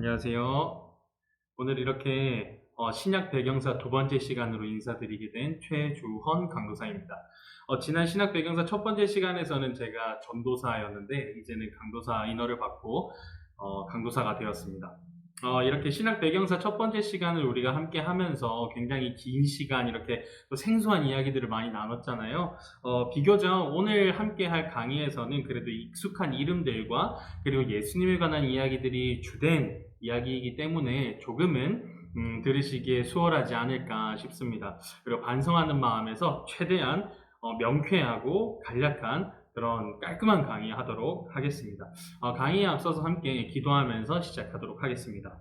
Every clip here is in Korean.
안녕하세요. 오늘 이렇게 신약 배경사 두 번째 시간으로 인사드리게 된 최주헌 강도사입니다. 지난 신약 배경사 첫 번째 시간에서는 제가 전도사였는데 이제는 강도사 인허를 받고 강도사가 되었습니다. 이렇게 신약 배경사 첫 번째 시간을 우리가 함께 하면서 굉장히 긴 시간 이렇게 또 생소한 이야기들을 많이 나눴잖아요. 비교적 오늘 함께 할 강의에서는 그래도 익숙한 이름들과 그리고 예수님에 관한 이야기들이 주된 이야기이기 때문에 조금은 들으시기에 수월하지 않을까 싶습니다. 그리고 반성하는 마음에서 최대한 명쾌하고 간략한 그런 깔끔한 강의 하도록 하겠습니다. 강의에 앞서서 함께 기도하면서 시작하도록 하겠습니다.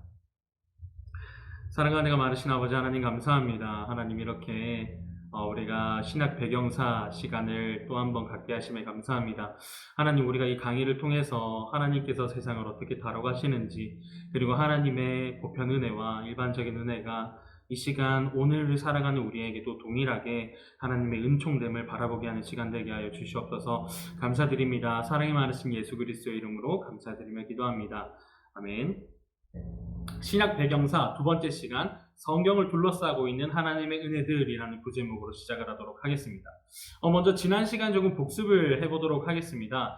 사랑하는 가 많으신 아버지 하나님 감사합니다. 하나님 이렇게 우리가 신약 배경사 시간을 또 한 번 갖게 하심에 감사합니다. 하나님 우리가 이 강의를 통해서 하나님께서 세상을 어떻게 다뤄가시는지 그리고 하나님의 보편 은혜와 일반적인 은혜가 이 시간 오늘을 살아가는 우리에게도 동일하게 하나님의 은총됨을 바라보게 하는 시간 되게 하여 주시옵소서. 감사드립니다. 사랑이 많으신 예수 그리스도의 이름으로 감사드리며 기도합니다. 아멘. 신약 배경사 두 번째 시간 성경을 둘러싸고 있는 하나님의 은혜들이라는 부제목으로 시작을 하도록 하겠습니다. 먼저 지난 시간 조금 복습을 해보도록 하겠습니다.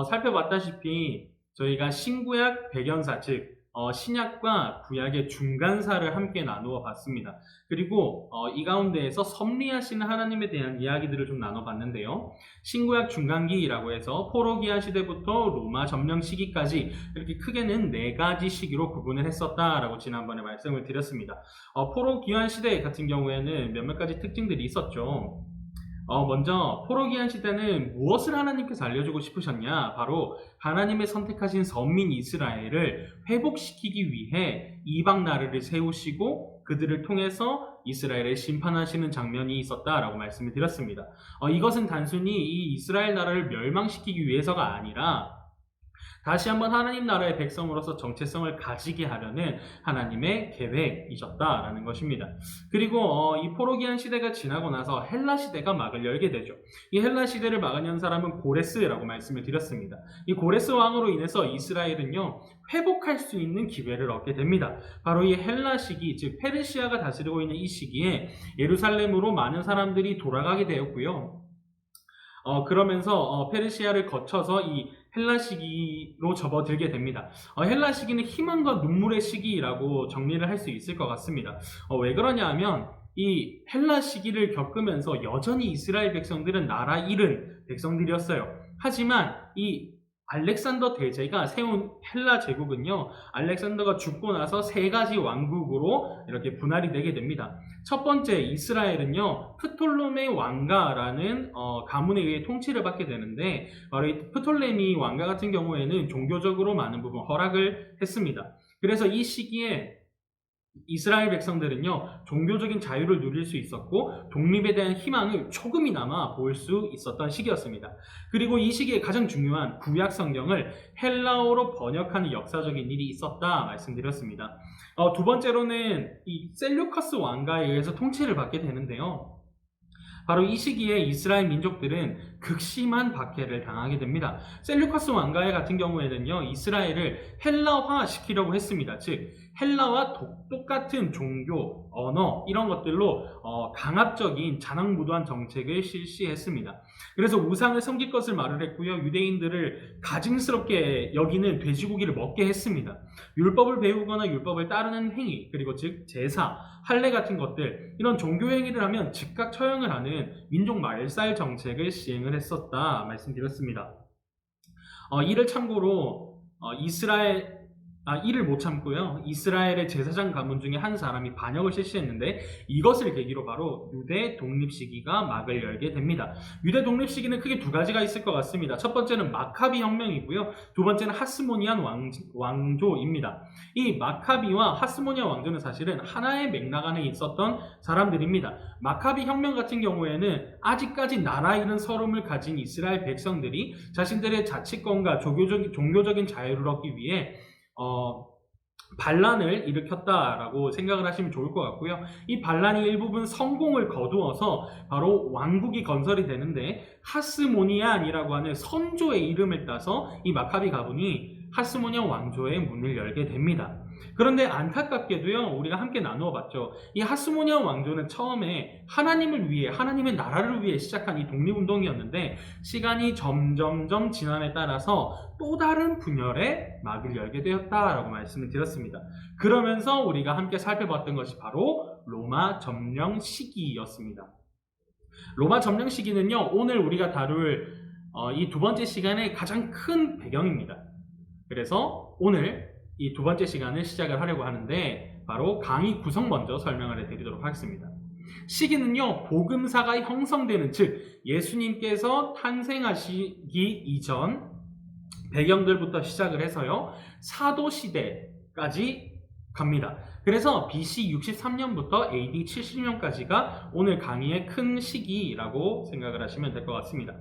살펴봤다시피 저희가 신구약 배경사 즉 신약과 구약의 중간사를 함께 나누어 봤습니다. 그리고 이 가운데에서 섭리하시는 하나님에 대한 이야기들을 좀 나눠봤는데요. 신구약 중간기라고 해서 포로기한 시대부터 로마 점령 시기까지 이렇게 크게는 4가지 시기로 구분을 했었다라고 지난번에 말씀을 드렸습니다. 포로기한 시대 같은 경우에는 몇몇 가지 특징들이 있었죠. 먼저 포로기한 시대는 무엇을 하나님께서 알려주고 싶으셨냐? 바로 하나님의 선택하신 선민 이스라엘을 회복시키기 위해 이방 나라를 세우시고 그들을 통해서 이스라엘을 심판하시는 장면이 있었다라고 말씀을 드렸습니다. 이것은 단순히 이 이스라엘 나라를 멸망시키기 위해서가 아니라 다시 한번 하나님 나라의 백성으로서 정체성을 가지게 하려는 하나님의 계획이셨다라는 것입니다. 그리고 이 포로기한 시대가 지나고 나서 헬라 시대가 막을 열게 되죠. 이 헬라 시대를 막은 연 사람은 고레스라고 말씀을 드렸습니다. 이 고레스 왕으로 인해서 이스라엘은요 회복할 수 있는 기회를 얻게 됩니다. 바로 이 헬라 시기, 즉 페르시아가 다스리고 있는 이 시기에 예루살렘으로 많은 사람들이 돌아가게 되었고요. 그러면서 페르시아를 거쳐서 이 헬라 시기로 접어들게 됩니다. 헬라 시기는 희망과 눈물의 시기라고 정리를 할 수 있을 것 같습니다. 왜 그러냐 하면 이 헬라 시기를 겪으면서 여전히 이스라엘 백성들은 나라 잃은 백성들이었어요. 하지만 이 알렉산더 대제가 세운 헬라 제국은요, 알렉산더가 죽고 나서 3가지 왕국으로 이렇게 분할이 되게 됩니다. 첫 번째 이스라엘은요, 프톨레미 왕가라는 가문에 의해 통치를 받게 되는데 바로 이 프톨레미 왕가 같은 경우에는 종교적으로 많은 부분 허락을 했습니다. 그래서 이 시기에 이스라엘 백성들은요 종교적인 자유를 누릴 수 있었고 독립에 대한 희망을 조금이나마 볼 수 있었던 시기였습니다. 그리고 이 시기에 가장 중요한 구약 성경을 헬라어로 번역하는 역사적인 일이 있었다 말씀드렸습니다. 두 번째로는 이 셀류커스 왕가에 의해서 통치를 받게 되는데요. 바로 이 시기에 이스라엘 민족들은 극심한 박해를 당하게 됩니다. 셀류커스 왕가의 같은 경우에는요, 이스라엘을 헬라화 시키려고 했습니다. 즉, 헬라와 똑같은 종교, 언어 이런 것들로 강압적인 잔악무도한 정책을 실시했습니다. 그래서 우상을 섬길 것을 말을 했고요. 유대인들을 가증스럽게 여기는 돼지고기를 먹게 했습니다. 율법을 배우거나 율법을 따르는 행위, 그리고 즉 제사, 할례 같은 것들 이런 종교 행위를 하면 즉각 처형을 하는 민족 말살 정책을 시행을 했었다 말씀드렸습니다. 이를 참고로 이를 못 참고요. 이스라엘의 제사장 가문 중에 한 사람이 반역을 실시했는데 이것을 계기로 바로 유대 독립 시기가 막을 열게 됩니다. 유대 독립 시기는 크게 2가지가 있을 것 같습니다. 첫 번째는 마카비 혁명이고요. 두 번째는 하스모니안 왕조입니다. 이 마카비와 하스모니안 왕조는 사실은 하나의 맥락 안에 있었던 사람들입니다. 마카비 혁명 같은 경우에는 아직까지 나라 잃은 서름을 가진 이스라엘 백성들이 자신들의 자치권과 종교적인 자유를 얻기 위해 반란을 일으켰다라고 생각을 하시면 좋을 것 같고요. 이 반란이 일부분 성공을 거두어서 바로 왕국이 건설이 되는데 하스모니안이라고 하는 선조의 이름을 따서 이 마카비 가문이 하스모니아 왕조의 문을 열게 됩니다. 그런데 안타깝게도요, 우리가 함께 나누어 봤죠. 이 하스모니아 왕조는 처음에 하나님을 위해, 하나님의 나라를 위해 시작한 이 독립운동이었는데, 시간이 점점점 지남에 따라서 또 다른 분열의 막을 열게 되었다라고 말씀을 드렸습니다. 그러면서 우리가 함께 살펴봤던 것이 바로 로마 점령 시기였습니다. 로마 점령 시기는요, 오늘 우리가 다룰 이 두 번째 시간의 가장 큰 배경입니다. 그래서 오늘 이 두 번째 시간을 시작을 하려고 하는데, 바로 강의 구성 먼저 설명을 해드리도록 하겠습니다. 시기는요, 복음사가 형성되는, 즉 예수님께서 탄생하시기 이전 배경들부터 시작을 해서요, 사도시대까지 갑니다. 그래서 BC 63년부터 AD 70년까지가 오늘 강의의 큰 시기라고 생각을 하시면 될 것 같습니다.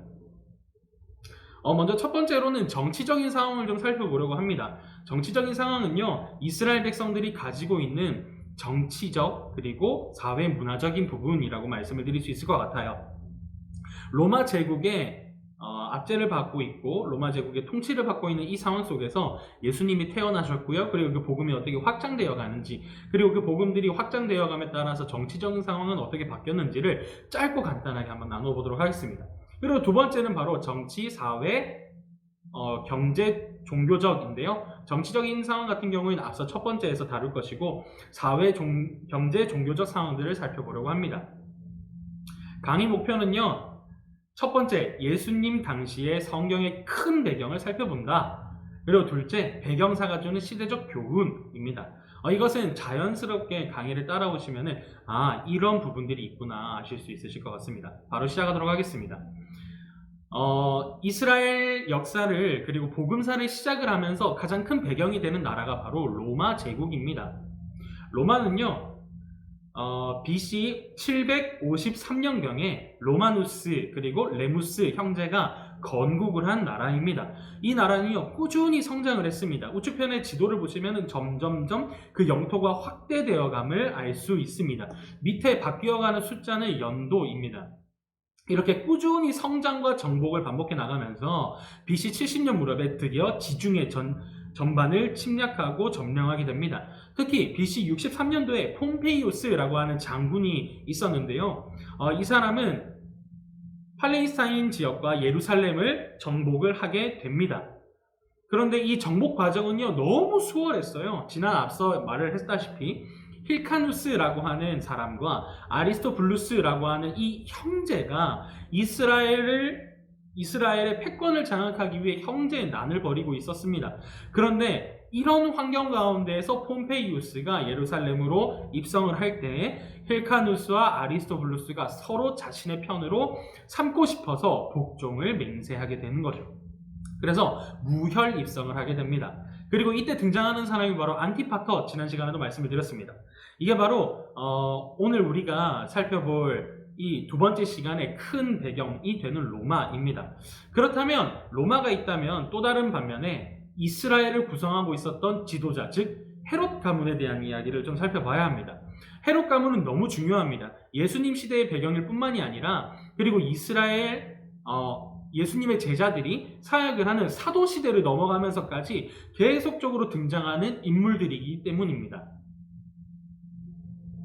먼저 첫 번째로는 정치적인 상황을 좀 살펴보려고 합니다. 정치적인 상황은요, 이스라엘 백성들이 가지고 있는 정치적 그리고 사회 문화적인 부분이라고 말씀을 드릴 수 있을 것 같아요. 로마 제국의 압제를 받고 있고 로마 제국의 통치를 받고 있는 이 상황 속에서 예수님이 태어나셨고요. 그리고 그 복음이 어떻게 확장되어 가는지, 그리고 그 복음들이 확장되어 감에 따라서 정치적인 상황은 어떻게 바뀌었는지를 짧고 간단하게 한번 나눠 보도록 하겠습니다. 그리고 두 번째는 바로 정치, 사회, 경제, 종교적인데요. 정치적인 상황 같은 경우에는 앞서 첫 번째에서 다룰 것이고, 사회, 경제, 종교적 상황들을 살펴보려고 합니다. 강의 목표는요, 첫 번째, 예수님 당시의 성경의 큰 배경을 살펴본다. 그리고 둘째, 배경사가 주는 시대적 교훈입니다. 이것은 자연스럽게 강의를 따라오시면 이런 부분들이 있구나 아실 수 있으실 것 같습니다. 바로 시작하도록 하겠습니다. 이스라엘 역사를 그리고 복음사를 시작을 하면서 가장 큰 배경이 되는 나라가 바로 로마 제국입니다. 로마는요, BC 753년경에 로마누스 그리고 레무스 형제가 건국을 한 나라입니다. 이 나라는요, 꾸준히 성장을 했습니다. 우측편의 지도를 보시면 점점점 그 영토가 확대되어감을 알 수 있습니다. 밑에 바뀌어가는 숫자는 연도입니다. 이렇게 꾸준히 성장과 정복을 반복해 나가면서 BC 70년 무렵에 드디어 지중해 전반을 침략하고 점령하게 됩니다. 특히 BC 63년도에 폼페이우스라고 하는 장군이 있었는데요. 이 사람은 팔레스타인 지역과 예루살렘을 정복을 하게 됩니다. 그런데 이 정복 과정은요, 너무 수월했어요. 지난 앞서 말을 했다시피 힐카누스라고 하는 사람과 아리스토블루스라고 하는 이 형제가 이스라엘의 패권을 장악하기 위해 형제의 난을 벌이고 있었습니다. 그런데 이런 환경 가운데에서 폼페이우스가 예루살렘으로 입성을 할 때 힐카누스와 아리스토블루스가 서로 자신의 편으로 삼고 싶어서 복종을 맹세하게 되는 거죠. 그래서 무혈 입성을 하게 됩니다. 그리고 이때 등장하는 사람이 바로 안티파터, 지난 시간에도 말씀을 드렸습니다. 이게 바로 오늘 우리가 살펴볼 이 두 번째 시간의 큰 배경이 되는 로마입니다. 그렇다면 로마가 있다면 또 다른 반면에 이스라엘을 구성하고 있었던 지도자, 즉 헤롯 가문에 대한 이야기를 좀 살펴봐야 합니다. 헤롯 가문은 너무 중요합니다. 예수님 시대의 배경일 뿐만이 아니라, 그리고 이스라엘 예수님의 제자들이 사역을 하는 사도 시대를 넘어가면서까지 계속적으로 등장하는 인물들이기 때문입니다.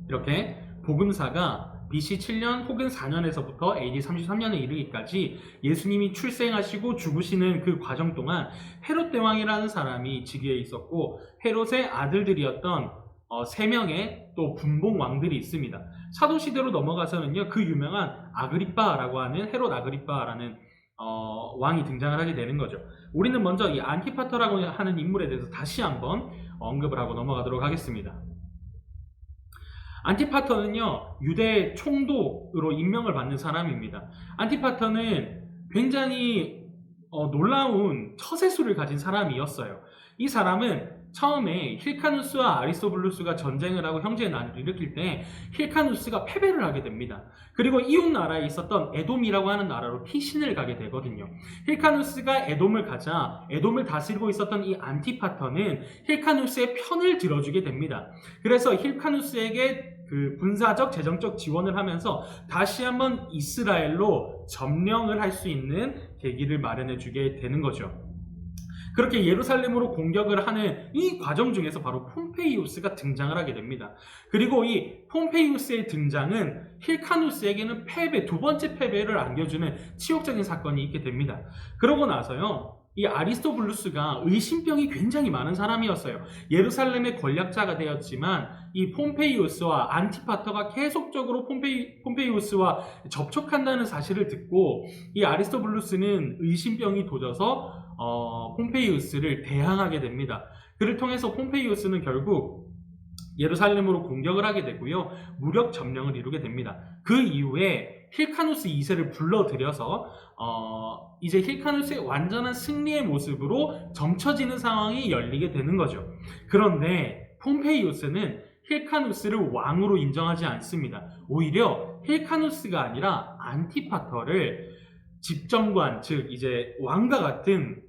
이렇게 복음사가 BC 7년 혹은 4년에서부터 AD 33년에 이르기까지 예수님이 출생하시고 죽으시는 그 과정 동안 헤롯 대왕이라는 사람이 즉위해 있었고, 헤롯의 아들들이었던 3명의 또 분봉 왕들이 있습니다. 사도시대로 넘어가서는요, 그 유명한 아그리빠라고 하는 헤롯 아그리빠라는 왕이 등장을 하게 되는 거죠. 우리는 먼저 이 안티파터라고 하는 인물에 대해서 다시 한번 언급을 하고 넘어가도록 하겠습니다. 안티파터는요, 유대 총독으로 임명을 받는 사람입니다. 안티파터는 굉장히 놀라운 처세술을 가진 사람이었어요. 이 사람은 처음에 힐카누스와 아리스토블루스가 전쟁을 하고 형제의 난을 일으킬 때 힐카누스가 패배를 하게 됩니다. 그리고 이웃 나라에 있었던 에돔이라고 하는 나라로 피신을 가게 되거든요. 힐카누스가 에돔을 가자 에돔을 다스리고 있었던 이 안티파터는 힐카누스의 편을 들어주게 됩니다. 그래서 힐카누스에게 그 군사적, 재정적 지원을 하면서 다시 한번 이스라엘로 점령을 할 수 있는 계기를 마련해 주게 되는 거죠. 그렇게 예루살렘으로 공격을 하는 이 과정 중에서 바로 폼페이우스가 등장을 하게 됩니다. 그리고 이 폼페이우스의 등장은 힐카누스에게는 두 번째 패배를 안겨주는 치욕적인 사건이 있게 됩니다. 그러고 나서요, 이 아리스토블루스가 의심병이 굉장히 많은 사람이었어요. 예루살렘의 권력자가 되었지만 이 폼페이우스와 안티파터가 계속적으로 폼페이우스와 접촉한다는 사실을 듣고 이 아리스토블루스는 의심병이 도져서 폼페이우스를 대항하게 됩니다. 그를 통해서 폼페이우스는 결국 예루살렘으로 공격을 하게 되고요. 무력 점령을 이루게 됩니다. 그 이후에 힐카누스 2세를 불러들여서 이제 힐카누스의 완전한 승리의 모습으로 점쳐지는 상황이 열리게 되는 거죠. 그런데 폼페이우스는 힐카누스를 왕으로 인정하지 않습니다. 오히려 힐카누스가 아니라 안티파터를 집정관, 즉 이제 왕과 같은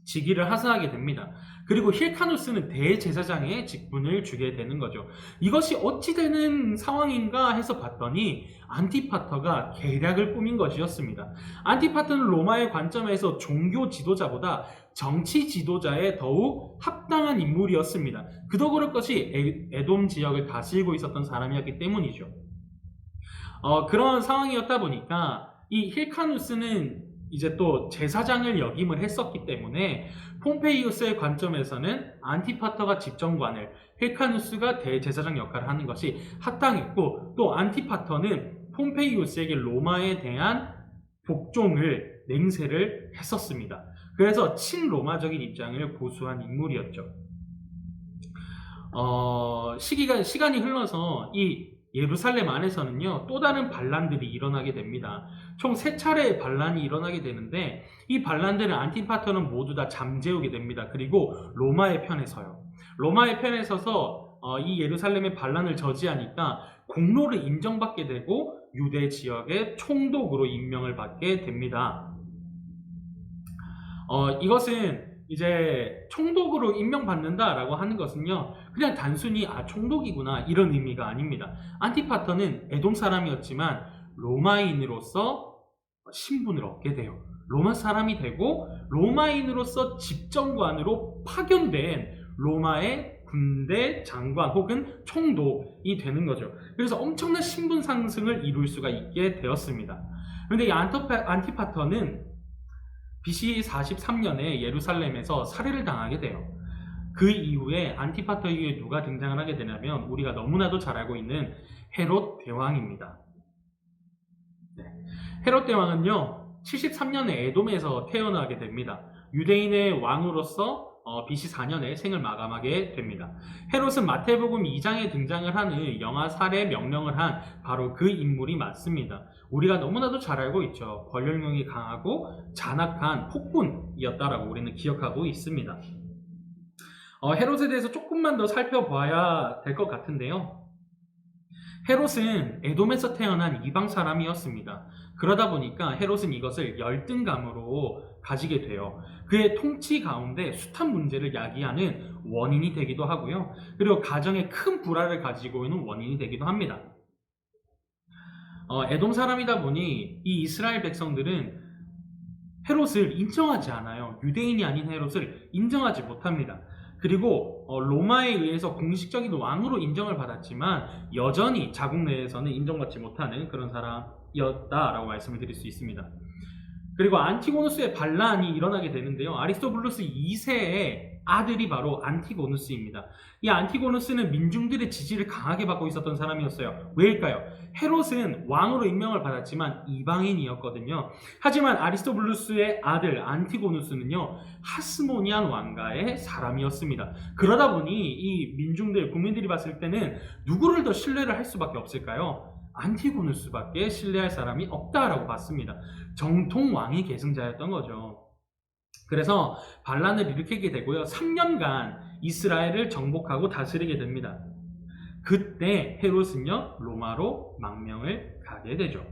직위를 하사하게 됩니다. 그리고 힐카누스는 대제사장의 직분을 주게 되는 거죠. 이것이 어찌 되는 상황인가 해서 봤더니 안티파터가 계략을 꾸민 것이었습니다. 안티파터는 로마의 관점에서 종교 지도자보다 정치 지도자에 더욱 합당한 인물이었습니다. 그도 그럴 것이 에돔 지역을 다스리고 있었던 사람이었기 때문이죠. 그런 상황이었다 보니까 이 힐카누스는 이제 또 제사장을 역임을 했었기 때문에 폼페이우스의 관점에서는 안티파터가 집정관을, 힐카누스가 대제사장 역할을 하는 것이 합당했고, 또 안티파터는 폼페이우스에게 로마에 대한 복종을 맹세를 했었습니다. 그래서 친로마적인 입장을 고수한 인물이었죠. 시간이 흘러서 이 예루살렘 안에서는요, 또 다른 반란들이 일어나게 됩니다. 총 3차례의 반란이 일어나게 되는데 이 반란들은 안티파터는 모두 다 잠재우게 됩니다. 그리고 로마의 편에 서요. 로마의 편에 서서 이 예루살렘의 반란을 저지하니까 공로를 인정받게 되고 유대 지역의 총독으로 임명을 받게 됩니다. 이것은 이제 총독으로 임명받는다라고 하는 것은요, 그냥 단순히 총독이구나 이런 의미가 아닙니다. 안티파터는 에돔 사람이었지만 로마인으로서 신분을 얻게 돼요. 로마 사람이 되고 로마인으로서 집정관으로 파견된 로마의 군대 장관 혹은 총독이 되는 거죠. 그래서 엄청난 신분 상승을 이룰 수가 있게 되었습니다. 그런데 이 안티파터는 BC 43년에 예루살렘에서 살해를 당하게 돼요. 그 이후에 안티파터 이후에 누가 등장을 하게 되냐면 우리가 너무나도 잘 알고 있는 헤롯 대왕입니다. 네. 헤롯 대왕은요, 73년에 에돔에서 태어나게 됩니다. 유대인의 왕으로서 BC 4년에 생을 마감하게 됩니다. 헤롯은 마태복음 2장에 등장을 하는 영아 살해 명령을 한 바로 그 인물이 맞습니다. 우리가 너무나도 잘 알고 있죠. 권력력이 강하고 잔악한 폭군이었다라고 우리는 기억하고 있습니다. 헤롯에 대해서 조금만 더 살펴봐야 될 것 같은데요. 헤롯은 에돔에서 태어난 이방 사람이었습니다. 그러다 보니까 헤롯은 이것을 열등감으로 가지게 돼요. 그의 통치 가운데 숱한 문제를 야기하는 원인이 되기도 하고요. 그리고 가정에 큰 불화를 가지고 있는 원인이 되기도 합니다. 에돔 사람이다 보니 이 이스라엘 백성들은 헤롯을 인정하지 않아요. 유대인이 아닌 헤롯을 인정하지 못합니다. 그리고 로마에 의해서 공식적인 왕으로 인정을 받았지만 여전히 자국 내에서는 인정받지 못하는 그런 사람이었다라고 말씀을 드릴 수 있습니다. 그리고 안티고누스의 반란이 일어나게 되는데요. 아리스토블루스 2세의 아들이 바로 안티고누스입니다. 이 안티고누스는 민중들의 지지를 강하게 받고 있었던 사람이었어요. 왜일까요? 헤롯은 왕으로 임명을 받았지만 이방인이었거든요. 하지만 아리스토블루스의 아들 안티고누스는요, 하스모니안 왕가의 사람이었습니다. 그러다 보니 이 민중들, 국민들이 봤을 때는 누구를 더 신뢰를 할 수밖에 없을까요? 안티고누스밖에 신뢰할 사람이 없다라고 봤습니다. 정통 왕이 계승자였던 거죠. 그래서 반란을 일으키게 되고요. 3년간 이스라엘을 정복하고 다스리게 됩니다. 그때 헤롯은요, 로마로 망명을 가게 되죠.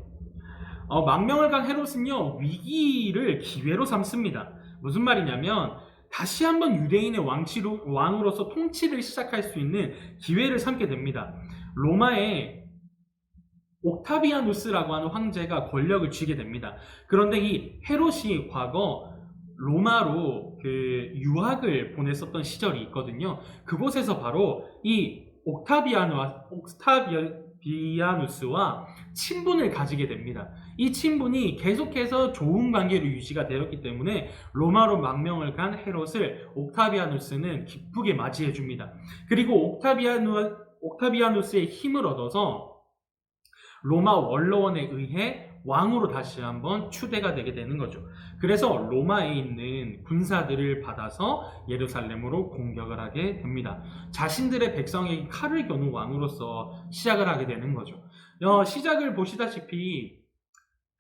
망명을 간 헤롯은요, 위기를 기회로 삼습니다. 무슨 말이냐면 다시 한번 유대인의 왕으로서 통치를 시작할 수 있는 기회를 삼게 됩니다. 로마의 옥타비아누스라고 하는 황제가 권력을 쥐게 됩니다. 그런데 이 헤롯이 과거 로마로 그 유학을 보냈었던 시절이 있거든요. 그곳에서 바로 이 옥타비아누스와 친분을 가지게 됩니다. 이 친분이 계속해서 좋은 관계로 유지가 되었기 때문에 로마로 망명을 간 헤롯을 옥타비아누스는 기쁘게 맞이해 줍니다. 그리고 옥타비아누스의 힘을 얻어서 로마 원로원에 의해 왕으로 다시 한번 추대가 되게 되는 거죠. 그래서 로마에 있는 군사들을 받아서 예루살렘으로 공격을 하게 됩니다. 자신들의 백성에게 칼을 겨눈 왕으로서 시작을 하게 되는 거죠. 시작을 보시다시피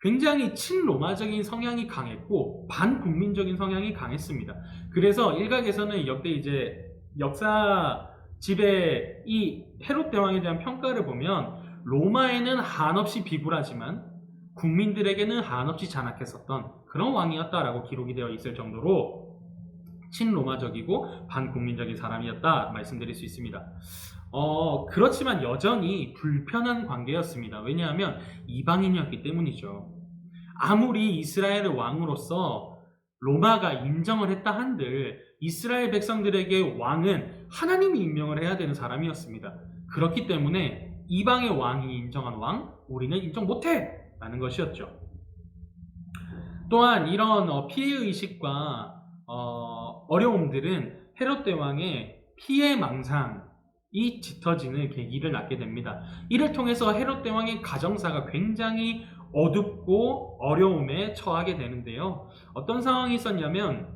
굉장히 친로마적인 성향이 강했고 반국민적인 성향이 강했습니다. 그래서 일각에서는 역대 이제 역사집에 이 헤롯 대왕에 대한 평가를 보면 로마에는 한없이 비굴하지만 국민들에게는 한없이 잔악했었던 그런 왕이었다라고 기록이 되어 있을 정도로 친로마적이고 반국민적인 사람이었다 말씀드릴 수 있습니다. 그렇지만 여전히 불편한 관계였습니다. 왜냐하면 이방인이었기 때문이죠. 아무리 이스라엘의 왕으로서 로마가 인정을 했다 한들 이스라엘 백성들에게 왕은 하나님이 임명을 해야 되는 사람이었습니다. 그렇기 때문에 이방의 왕이 인정한 왕, 우리는 인정 못해! 라는 것이었죠. 또한 이런 피해의식과 어려움들은 헤롯 대왕의 피해망상이 짙어지는 계기를 낳게 됩니다. 이를 통해서 헤롯 대왕의 가정사가 굉장히 어둡고 어려움에 처하게 되는데요. 어떤 상황이 있었냐면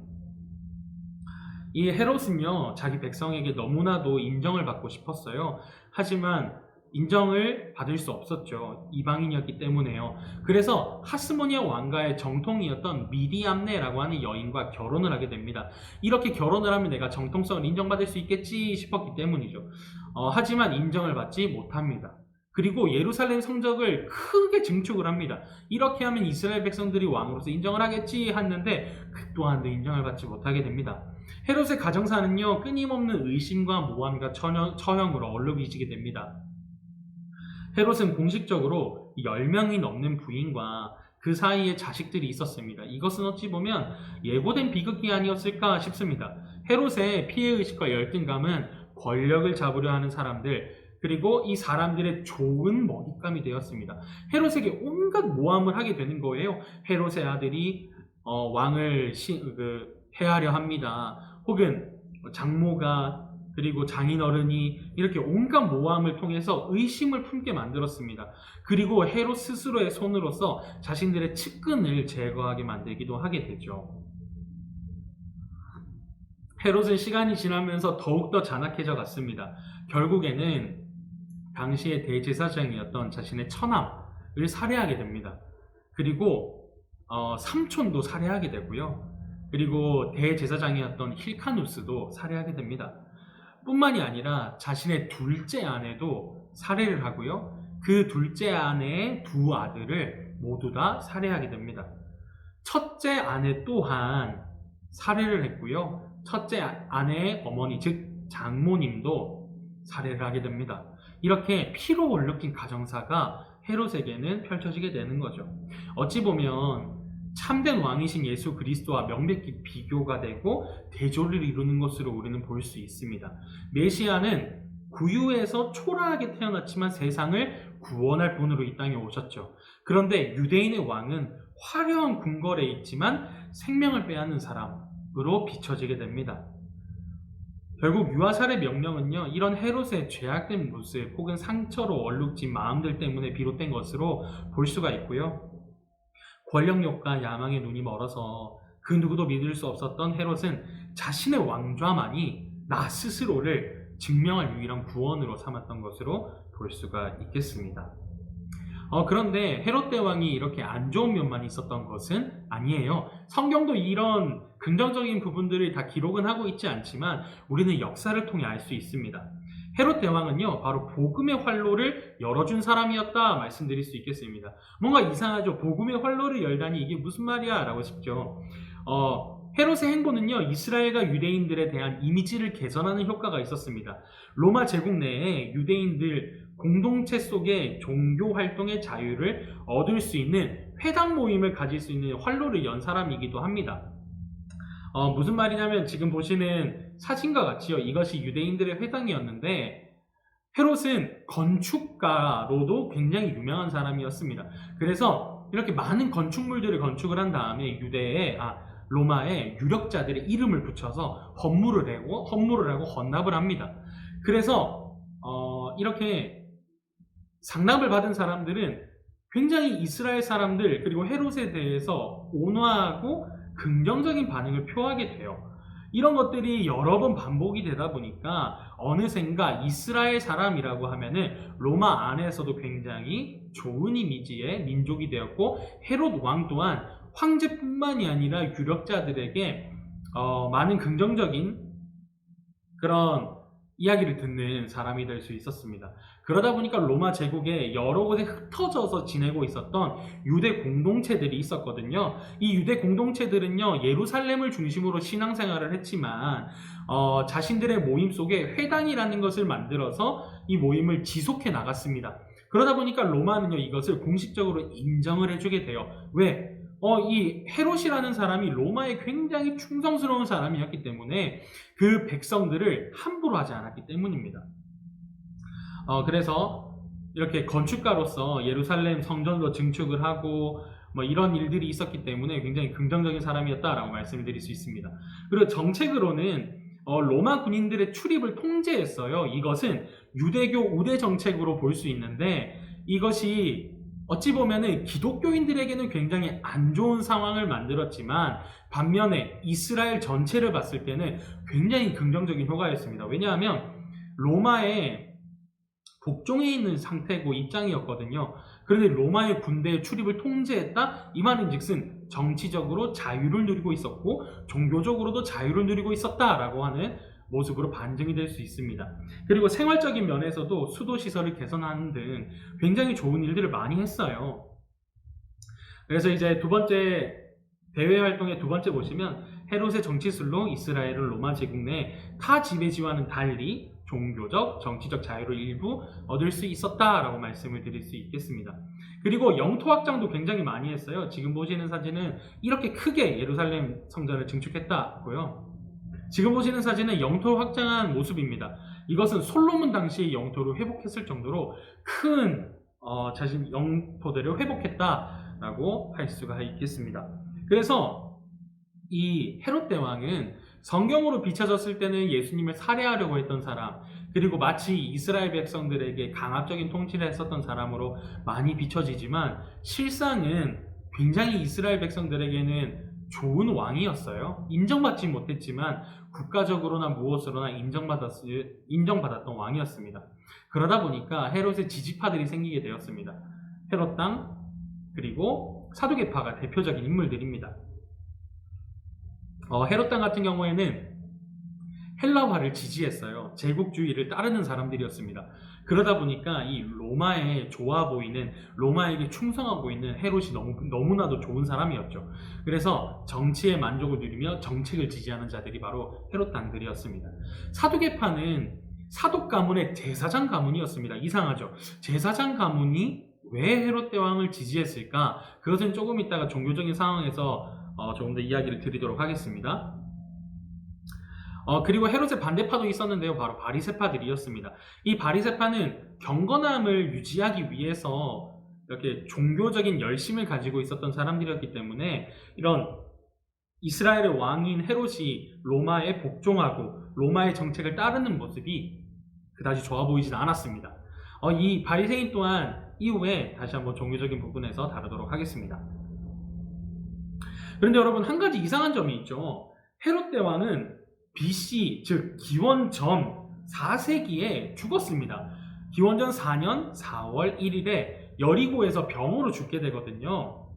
이 헤롯은요, 자기 백성에게 너무나도 인정을 받고 싶었어요. 하지만 인정을 받을 수 없었죠. 이방인이었기 때문에요. 그래서 하스모니아 왕가의 정통이었던 미디암네라고 하는 여인과 결혼을 하게 됩니다. 이렇게 결혼을 하면 내가 정통성을 인정받을 수 있겠지 싶었기 때문이죠. 하지만 인정을 받지 못합니다. 그리고 예루살렘 성적을 크게 증축을 합니다. 이렇게 하면 이스라엘 백성들이 왕으로서 인정을 하겠지 했는데 그 또한도 인정을 받지 못하게 됩니다. 헤롯의 가정사는요, 끊임없는 의심과 모함과 처형으로 얼룩이지게 됩니다. 헤롯은 공식적으로 10명이 넘는 부인과 그 사이에 자식들이 있었습니다. 이것은 어찌 보면 예고된 비극이 아니었을까 싶습니다. 헤롯의 피해의식과 열등감은 권력을 잡으려 하는 사람들, 그리고 이 사람들의 좋은 먹잇감이 되었습니다. 헤롯에게 온갖 모함을 하게 되는 거예요. 헤롯의 아들이 왕을 해하려 합니다. 혹은 장모가 그리고 장인어른이 이렇게 온갖 모함을 통해서 의심을 품게 만들었습니다. 그리고 헤롯 스스로의 손으로서 자신들의 측근을 제거하게 만들기도 하게 되죠. 헤롯은 시간이 지나면서 더욱더 잔악해져 갔습니다. 결국에는 당시의 대제사장이었던 자신의 처남을 살해하게 됩니다. 그리고 삼촌도 살해하게 되고요. 그리고 대제사장이었던 힐카누스도 살해하게 됩니다. 뿐만이 아니라 자신의 둘째 아내도 살해를 하고요. 그 둘째 아내의 두 아들을 모두 다 살해하게 됩니다. 첫째 아내 또한 살해를 했고요. 첫째 아내의 어머니, 즉 장모님도 살해를 하게 됩니다. 이렇게 피로 얼룩진 가정사가 헤롯에게는 펼쳐지게 되는 거죠. 어찌 보면 참된 왕이신 예수 그리스도와 명백히 비교가 되고 대조를 이루는 것으로 우리는 볼 수 있습니다. 메시아는 구유에서 초라하게 태어났지만 세상을 구원할 분으로 이 땅에 오셨죠. 그런데 유대인의 왕은 화려한 궁궐에 있지만 생명을 빼앗는 사람으로 비춰지게 됩니다. 결국 유아살해 명령은요, 이런 헤롯의 죄악된 모습 혹은 상처로 얼룩진 마음들 때문에 비롯된 것으로 볼 수가 있고요. 권력욕과 야망의 눈이 멀어서 그 누구도 믿을 수 없었던 헤롯은 자신의 왕좌만이 나 스스로를 증명할 유일한 구원으로 삼았던 것으로 볼 수가 있겠습니다. 그런데 헤롯 대왕이 이렇게 안 좋은 면만 있었던 것은 아니에요. 성경도 이런 긍정적인 부분들을 다 기록은 하고 있지 않지만 우리는 역사를 통해 알 수 있습니다. 헤롯 대왕은요, 바로 복음의 활로를 열어준 사람이었다 말씀드릴 수 있겠습니다. 뭔가 이상하죠? 복음의 활로를 열다니 이게 무슨 말이야? 라고 싶죠. 헤롯의 행보는요, 이스라엘과 유대인들에 대한 이미지를 개선하는 효과가 있었습니다. 로마 제국 내에 유대인들 공동체 속에 종교 활동의 자유를 얻을 수 있는 회당 모임을 가질 수 있는 활로를 연 사람이기도 합니다. 무슨 말이냐면 지금 보시는 사진과 같이요. 이것이 유대인들의 회당이었는데 헤롯은 건축가로도 굉장히 유명한 사람이었습니다. 그래서 이렇게 많은 건축물들을 건축을 한 다음에 로마의 유력자들의 이름을 붙여서 헌물을 하고 헌납을 합니다. 그래서 이렇게 상납을 받은 사람들은 굉장히 이스라엘 사람들 그리고 헤롯에 대해서 온화하고 긍정적인 반응을 표하게 돼요. 이런 것들이 여러 번 반복이 되다 보니까 어느샌가 이스라엘 사람이라고 하면은 로마 안에서도 굉장히 좋은 이미지의 민족이 되었고, 헤롯 왕 또한 황제뿐만이 아니라 유력자들에게 많은 긍정적인 그런 이야기를 듣는 사람이 될 수 있었습니다. 그러다 보니까 로마 제국에 여러 곳에 흩어져서 지내고 있었던 유대 공동체들이 있었거든요. 이 유대 공동체들은요, 예루살렘을 중심으로 신앙생활을 했지만 자신들의 모임 속에 회당이라는 것을 만들어서 이 모임을 지속해 나갔습니다. 그러다 보니까 로마는요, 이것을 공식적으로 인정을 해주게 돼요. 왜? 이 헤롯이라는 사람이 로마에 굉장히 충성스러운 사람이었기 때문에 그 백성들을 함부로 하지 않았기 때문입니다. 그래서 이렇게 건축가로서 예루살렘 성전도 증축을 하고 이런 일들이 있었기 때문에 굉장히 긍정적인 사람이었다라고 말씀을 드릴 수 있습니다. 그리고 정책으로는 로마 군인들의 출입을 통제했어요. 이것은 유대교 우대 정책으로 볼 수 있는데, 이것이 어찌 보면은 기독교인들에게는 굉장히 안 좋은 상황을 만들었지만 반면에 이스라엘 전체를 봤을 때는 굉장히 긍정적인 효과였습니다. 왜냐하면 로마의 복종해 있는 상태고 입장이었거든요. 그런데 로마의 군대의 출입을 통제했다? 이 말인즉슨 정치적으로 자유를 누리고 있었고 종교적으로도 자유를 누리고 있었다라고 하는 모습으로 반증이 될 수 있습니다. 그리고 생활적인 면에서도 수도시설을 개선하는 등 굉장히 좋은 일들을 많이 했어요. 그래서 이제 두 번째 대외 활동의 두 번째 보시면 헤롯의 정치술로 이스라엘은 로마 제국 내 타 지배지와는 달리 종교적, 정치적 자유를 일부 얻을 수 있었다라고 말씀을 드릴 수 있겠습니다. 그리고 영토 확장도 굉장히 많이 했어요. 지금 보시는 사진은 이렇게 크게 예루살렘 성전을 증축했다고요. 지금 보시는 사진은 영토를 확장한 모습입니다. 이것은 솔로몬 당시의 영토를 회복했을 정도로 큰 자신 영토들을 회복했다라고 할 수가 있겠습니다. 그래서 이 헤롯 대왕은 성경으로 비춰졌을 때는 예수님을 살해하려고 했던 사람, 그리고 마치 이스라엘 백성들에게 강압적인 통치를 했었던 사람으로 많이 비춰지지만 실상은 굉장히 이스라엘 백성들에게는 좋은 왕이었어요. 인정받지 못했지만 국가적으로나 무엇으로나 인정받았던 왕이었습니다. 그러다 보니까 헤롯의 지지파들이 생기게 되었습니다. 헤롯당 그리고 사두개파가 대표적인 인물들입니다. 헤롯당 같은 경우에는 헬라화를 지지했어요. 제국주의를 따르는 사람들이었습니다. 그러다 보니까 이 로마에 좋아 보이는, 로마에게 충성하고 보이는 헤롯이 너무나도 좋은 사람이었죠. 그래서 정치에 만족을 누리며 정책을 지지하는 자들이 바로 헤롯당들이었습니다. 사두개파는 사독 가문의 제사장 가문이었습니다. 이상하죠? 제사장 가문이 왜 헤롯 대왕을 지지했을까? 그것은 조금 이따가 종교적인 상황에서 조금 더 이야기를 드리도록 하겠습니다. 그리고 헤롯의 반대파도 있었는데요. 바로 바리새파들이었습니다. 이 바리새파는 경건함을 유지하기 위해서 이렇게 종교적인 열심을 가지고 있었던 사람들이었기 때문에 이런 이스라엘의 왕인 헤롯이 로마에 복종하고 로마의 정책을 따르는 모습이 그다지 좋아 보이진 않았습니다. 이 바리새인 또한 이후에 다시 한번 종교적인 부분에서 다루도록 하겠습니다. 그런데 여러분, 한 가지 이상한 점이 있죠. 헤롯 대왕은 BC, 즉 기원 전 4세기에 죽었습니다. 기원 전 4년 4월 1일에 여리고에서 병으로 죽게 되거든요.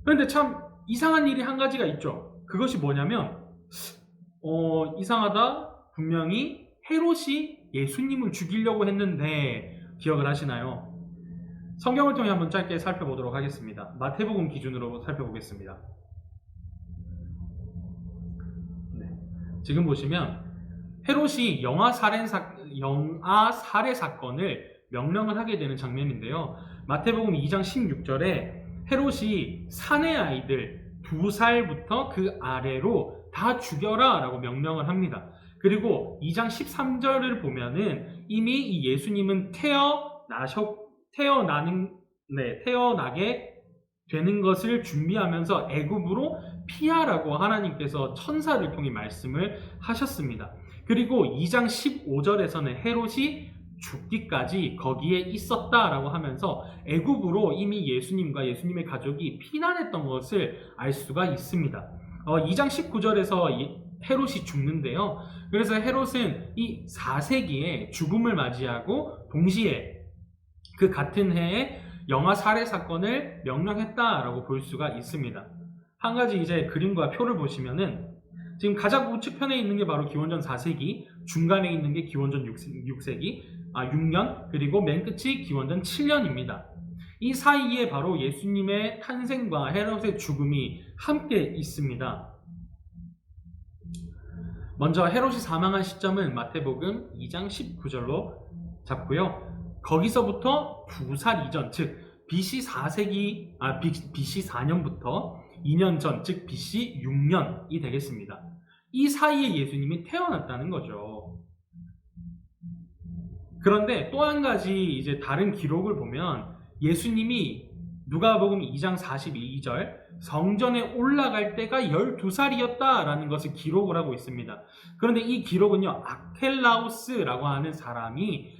그런데 참 이상한 일이 한 가지가 있죠. 그것이 뭐냐면 이상하다. 분명히 헤롯이 예수님을 죽이려고 했는데 기억을 하시나요? 성경을 통해 한번 짧게 살펴보도록 하겠습니다. 마태복음 기준으로 살펴보겠습니다. 지금 보시면 헤롯이 영아 살해 사건을 명령을 하게 되는 장면인데요. 마태복음 2장 16절에 헤롯이 사내 아이들 2살부터 그 아래로 다 죽여라 라고 명령을 합니다. 그리고 2장 13절을 보면은 이미 이 예수님은 태어나게 되는 것을 준비하면서 애굽으로 피하라고 하나님께서 천사를 통해 말씀을 하셨습니다. 그리고 2장 15절에서는 헤롯이 죽기까지 거기에 있었다라고 하면서 애굽으로 이미 예수님과 예수님의 가족이 피난했던 것을 알 수가 있습니다. 2장 19절에서 헤롯이 죽는데요. 그래서 헤롯은 이 4세기에 죽음을 맞이하고 동시에 그 같은 해에 영아 살해 사건을 명령했다라고 볼 수가 있습니다. 한 가지 이제 그림과 표를 보시면은 지금 가장 우측편에 있는 게 바로 기원전 4세기, 중간에 있는 게 기원전 6년, 그리고 맨 끝이 기원전 7년입니다. 이 사이에 바로 예수님의 탄생과 헤롯의 죽음이 함께 있습니다. 먼저 헤롯이 사망한 시점은 마태복음 2장 19절로 잡고요. 거기서부터 2살 이전, 즉 BC 4년부터 2년 전, 즉 BC 6년이 되겠습니다. 이 사이에 예수님이 태어났다는 거죠. 그런데 또 한 가지 이제 다른 기록을 보면 예수님이 누가복음 2장 42절 성전에 올라갈 때가 12살이었다라는 것을 기록을 하고 있습니다. 그런데 이 기록은요, 아켈라우스라고 하는 사람이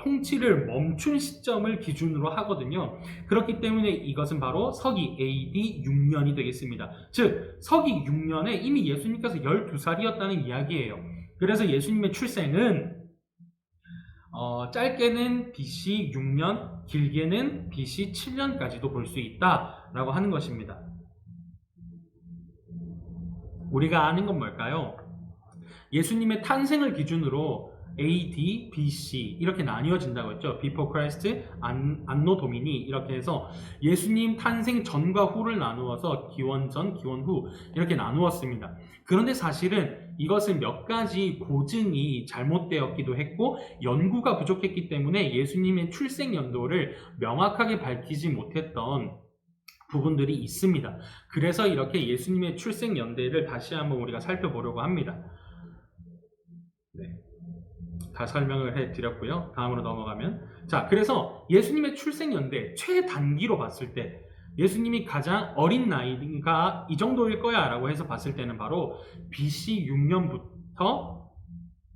통치를 멈춘 시점을 기준으로 하거든요. 그렇기 때문에 이것은 바로 서기 AD 6년이 되겠습니다. 즉 서기 6년에 이미 예수님께서 12살이었다는 이야기예요. 그래서 예수님의 출생은 짧게는 BC 6년, 길게는 BC 7년까지도 볼 수 있다라고 하는 것입니다. 우리가 아는 건 뭘까요? 예수님의 탄생을 기준으로 AD, BC 이렇게 나뉘어진다고 했죠. Before Christ, Anno Domini 이렇게 해서 예수님 탄생 전과 후를 나누어서 기원 전, 기원 후 이렇게 나누었습니다. 그런데 사실은 이것은 몇 가지 고증이 잘못되었기도 했고 연구가 부족했기 때문에 예수님의 출생 연도를 명확하게 밝히지 못했던 부분들이 있습니다. 그래서 이렇게 예수님의 출생 연대를 다시 한번 우리가 살펴보려고 합니다. 네. 다 설명을 해드렸고요. 다음으로 넘어가면 자, 그래서 예수님의 출생 연대 최단기로 봤을 때 예수님이 가장 어린 나이가 이 정도일 거야 라고 해서 봤을 때는 바로 BC 6년부터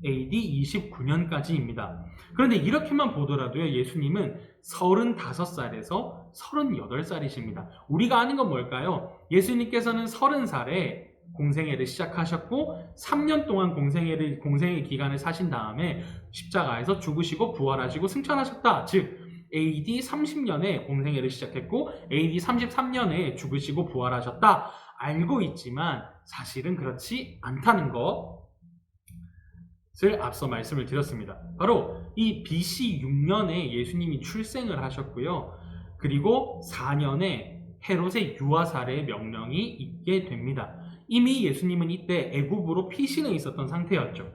AD 29년까지입니다. 그런데 이렇게만 보더라도요, 예수님은 35살에서 38살이십니다. 우리가 아는 건 뭘까요? 예수님께서는 30살에 공생애를 시작하셨고 3년 동안 공생의 기간을 사신 다음에 십자가에서 죽으시고 부활하시고 승천하셨다. 즉 AD 30년에 공생애를 시작했고 AD 33년에 죽으시고 부활하셨다. 알고 있지만 사실은 그렇지 않다는 것을 앞서 말씀을 드렸습니다. 바로 이 BC 6년에 예수님이 출생을 하셨고요. 그리고 4년에 헤롯의 유아살해 명령이 있게 됩니다. 이미 예수님은 이때 애굽으로 피신해 있었던 상태였죠.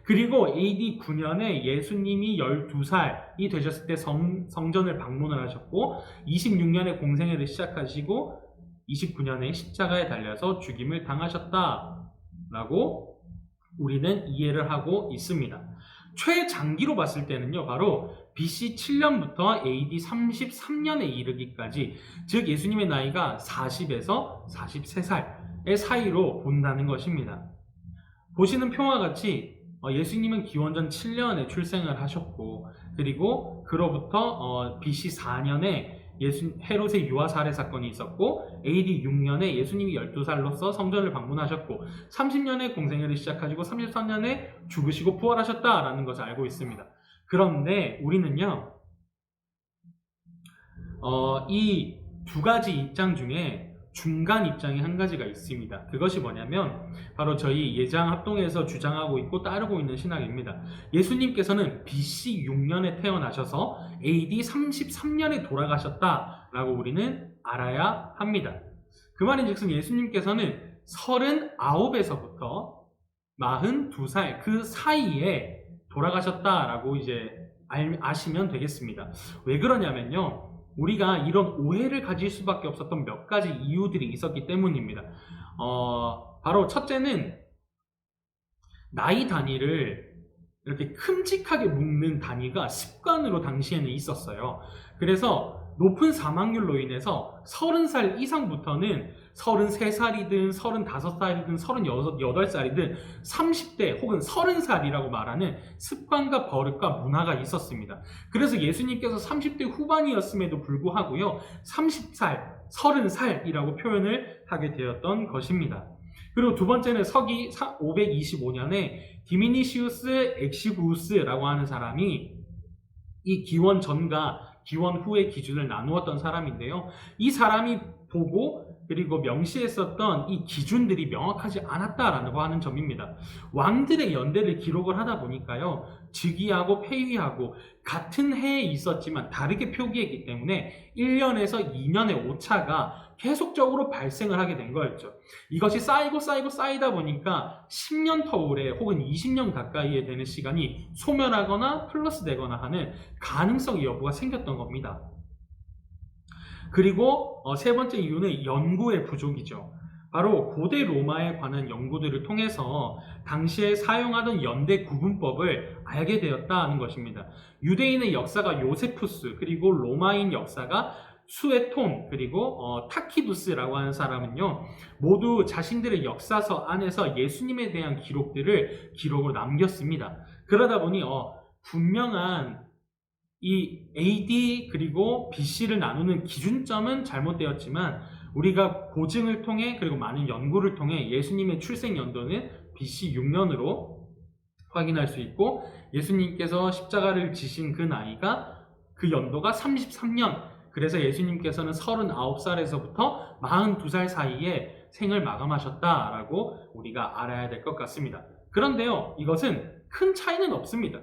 그리고 AD 9년에 예수님이 12살이 되셨을 때 성전을 방문을 하셨고 26년에 공생애를 시작하시고 29년에 십자가에 달려서 죽임을 당하셨다라고 우리는 이해를 하고 있습니다. 최장기로 봤을 때는요, 바로 BC 7년부터 AD 33년에 이르기까지, 즉 예수님의 나이가 40에서 43살의 사이로 본다는 것입니다. 보시는 표와 같이 예수님은 기원전 7년에 출생을 하셨고, 그리고 그로부터 BC 4년에 헤롯의 유아 살해 사건이 있었고, AD 6년에 예수님이 12살로서 성전을 방문하셨고, 30년에 공생애를 시작하시고 33년에 죽으시고 부활하셨다라는 것을 알고 있습니다. 그런데 우리는요, 이 두 가지 입장 중에 중간 입장이 한 가지가 있습니다. 그것이 뭐냐면 바로 저희 예장 합동에서 주장하고 있고 따르고 있는 신학입니다. 예수님께서는 BC 6년에 태어나셔서 AD 33년에 돌아가셨다라고 우리는 알아야 합니다. 그 말인즉슨 예수님께서는 39에서부터 42살 그 사이에 돌아가셨다라고 이제 아시면 되겠습니다. 왜 그러냐면요, 우리가 이런 오해를 가질 수밖에 없었던 몇 가지 이유들이 있었기 때문입니다. 바로 첫째는 나이 단위를 이렇게 큼직하게 묶는 단위가 습관으로 당시에는 있었어요. 그래서 높은 사망률로 인해서 30살 이상부터는 33살이든 35살이든 38살이든 30대 혹은 30살이라고 말하는 습관과 버릇과 문화가 있었습니다. 그래서 예수님께서 30대 후반이었음에도 불구하고요, 30살, 30살이라고 표현을 하게 되었던 것입니다. 그리고 두 번째는 서기 525년에 디미니시우스 엑시구스라고 하는 사람이 이 기원 전과 기원 후의 기준을 나누었던 사람인데요. 이 사람이 보고 그리고 명시했었던 이 기준들이 명확하지 않았다라고 하는 점입니다. 왕들의 연대를 기록을 하다 보니까요, 즉위하고 폐위하고 같은 해에 있었지만 다르게 표기했기 때문에 1년에서 2년의 오차가 계속적으로 발생을 하게 된 거였죠. 이것이 쌓이다 보니까 10년 터울에 혹은 20년 가까이에 되는 시간이 소멸하거나 플러스 되거나 하는 가능성 여부가 생겼던 겁니다. 그리고 세 번째 이유는 연구의 부족이죠. 바로 고대 로마에 관한 연구들을 통해서 당시에 사용하던 연대 구분법을 알게 되었다는 것입니다. 유대인의 역사가 요세푸스, 그리고 로마인 역사가 수에톤, 그리고 타키두스라고 하는 사람은요, 모두 자신들의 역사서 안에서 예수님에 대한 기록으로 남겼습니다. 그러다 보니 분명한 이 AD 그리고 BC를 나누는 기준점은 잘못되었지만 우리가 고증을 통해 그리고 많은 연구를 통해 예수님의 출생 연도는 BC 6년으로 확인할 수 있고, 예수님께서 십자가를 지신 그 나이가 그 연도가 33년, 그래서 예수님께서는 39살에서부터 42살 사이에 생을 마감하셨다라고 우리가 알아야 될 것 같습니다. 그런데요, 이것은 큰 차이는 없습니다.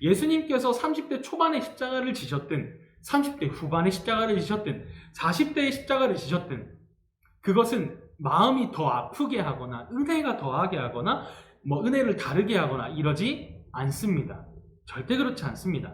예수님께서 30대 초반에 십자가를 지셨든 30대 후반에 십자가를 지셨든 40대에 십자가를 지셨든 그것은 마음이 더 아프게 하거나 은혜가 더하게 하거나 은혜를 다르게 하거나 이러지 않습니다. 절대 그렇지 않습니다.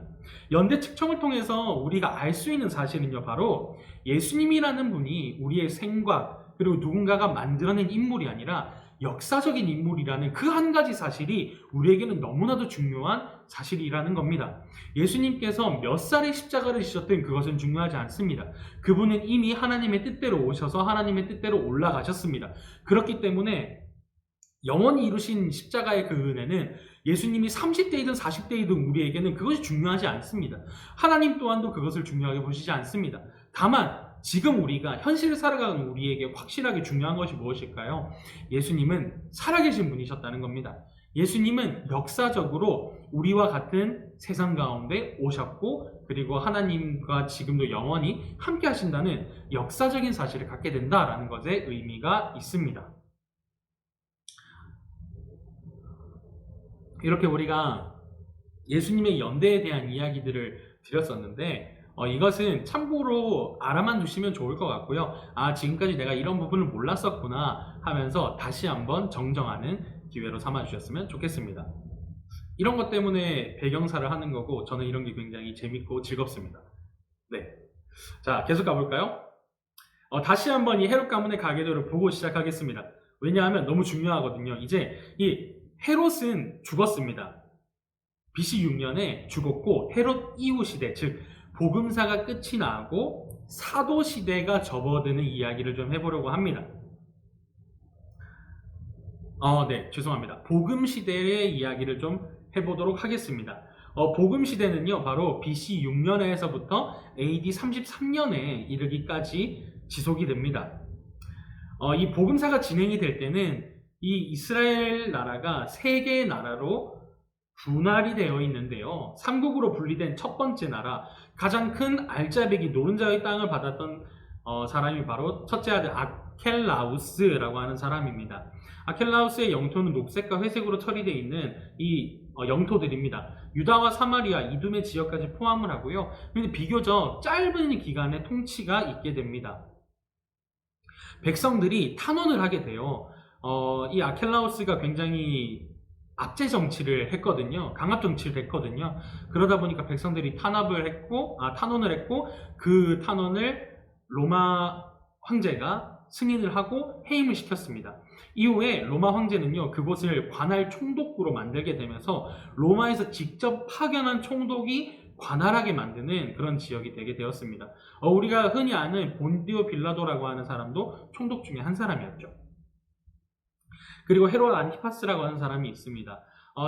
연대 측정을 통해서 우리가 알 수 있는 사실은요, 바로 예수님이라는 분이 우리의 생각 그리고 누군가가 만들어낸 인물이 아니라 역사적인 인물이라는 그 한 가지 사실이 우리에게는 너무나도 중요한 사실이라는 겁니다. 예수님께서 몇 살에 십자가를 지셨든 그것은 중요하지 않습니다. 그분은 이미 하나님의 뜻대로 오셔서 하나님의 뜻대로 올라가셨습니다. 그렇기 때문에 영원히 이루신 십자가의 그 은혜는 예수님이 30대이든 40대이든 우리에게는 그것이 중요하지 않습니다. 하나님 또한도 그것을 중요하게 보시지 않습니다. 다만 지금 우리가 현실을 살아가는 우리에게 확실하게 중요한 것이 무엇일까요? 예수님은 살아계신 분이셨다는 겁니다. 예수님은 역사적으로 우리와 같은 세상 가운데 오셨고, 그리고 하나님과 지금도 영원히 함께 하신다는 역사적인 사실을 갖게 된다라는 것에 의미가 있습니다. 이렇게 우리가 예수님의 연대에 대한 이야기들을 드렸었는데, 이것은 참고로 알아만 두시면 좋을 것 같고요. 지금까지 내가 이런 부분을 몰랐었구나 하면서 다시 한번 정정하는 기회로 삼아주셨으면 좋겠습니다. 이런 것 때문에 배경사를 하는 거고, 저는 이런 게 굉장히 재밌고 즐겁습니다. 네, 자, 계속 가볼까요? 다시 한번 이 헤롯 가문의 가계도를 보고 시작하겠습니다. 왜냐하면 너무 중요하거든요. 이제 이 헤롯은 죽었습니다. BC 6년에 죽었고, 헤롯 이후 시대, 즉 복음사가 끝이 나고 사도 시대가 접어드는 이야기를 좀 해보려고 합니다. 네, 죄송합니다. 복음 시대의 이야기를 좀 해보도록 하겠습니다. 복음 시대는요, 바로 BC 6년에서부터 AD 33년에 이르기까지 지속이 됩니다. 이 복음사가 진행이 될 때는 이 이스라엘 나라가 세 개의 나라로 분할이 되어 있는데요. 삼국으로 분리된 첫 번째 나라, 가장 큰 알짜배기 노른자의 땅을 받았던 사람이 바로 첫째 아들 아켈라우스라고 하는 사람입니다. 아켈라우스의 영토는 녹색과 회색으로 처리되어 있는 이 영토들입니다. 유다와 사마리아, 이둠의 지역까지 포함을 하고요. 근데 비교적 짧은 기간의 통치가 있게 됩니다. 백성들이 탄원을 하게 돼요. 이 아켈라우스가 굉장히 압제 정치를 했거든요. 강압 정치를 했거든요. 그러다 보니까 백성들이 탄원을 했고 그 탄원을 로마 황제가 승인을 하고 해임을 시켰습니다. 이후에 로마 황제는요, 그곳을 관할 총독부로 만들게 되면서 로마에서 직접 파견한 총독이 관할하게 만드는 그런 지역이 되게 되었습니다. 우리가 흔히 아는 본디오 빌라도라고 하는 사람도 총독 중에 한 사람이었죠. 그리고 헤롯 안티파스라고 하는 사람이 있습니다.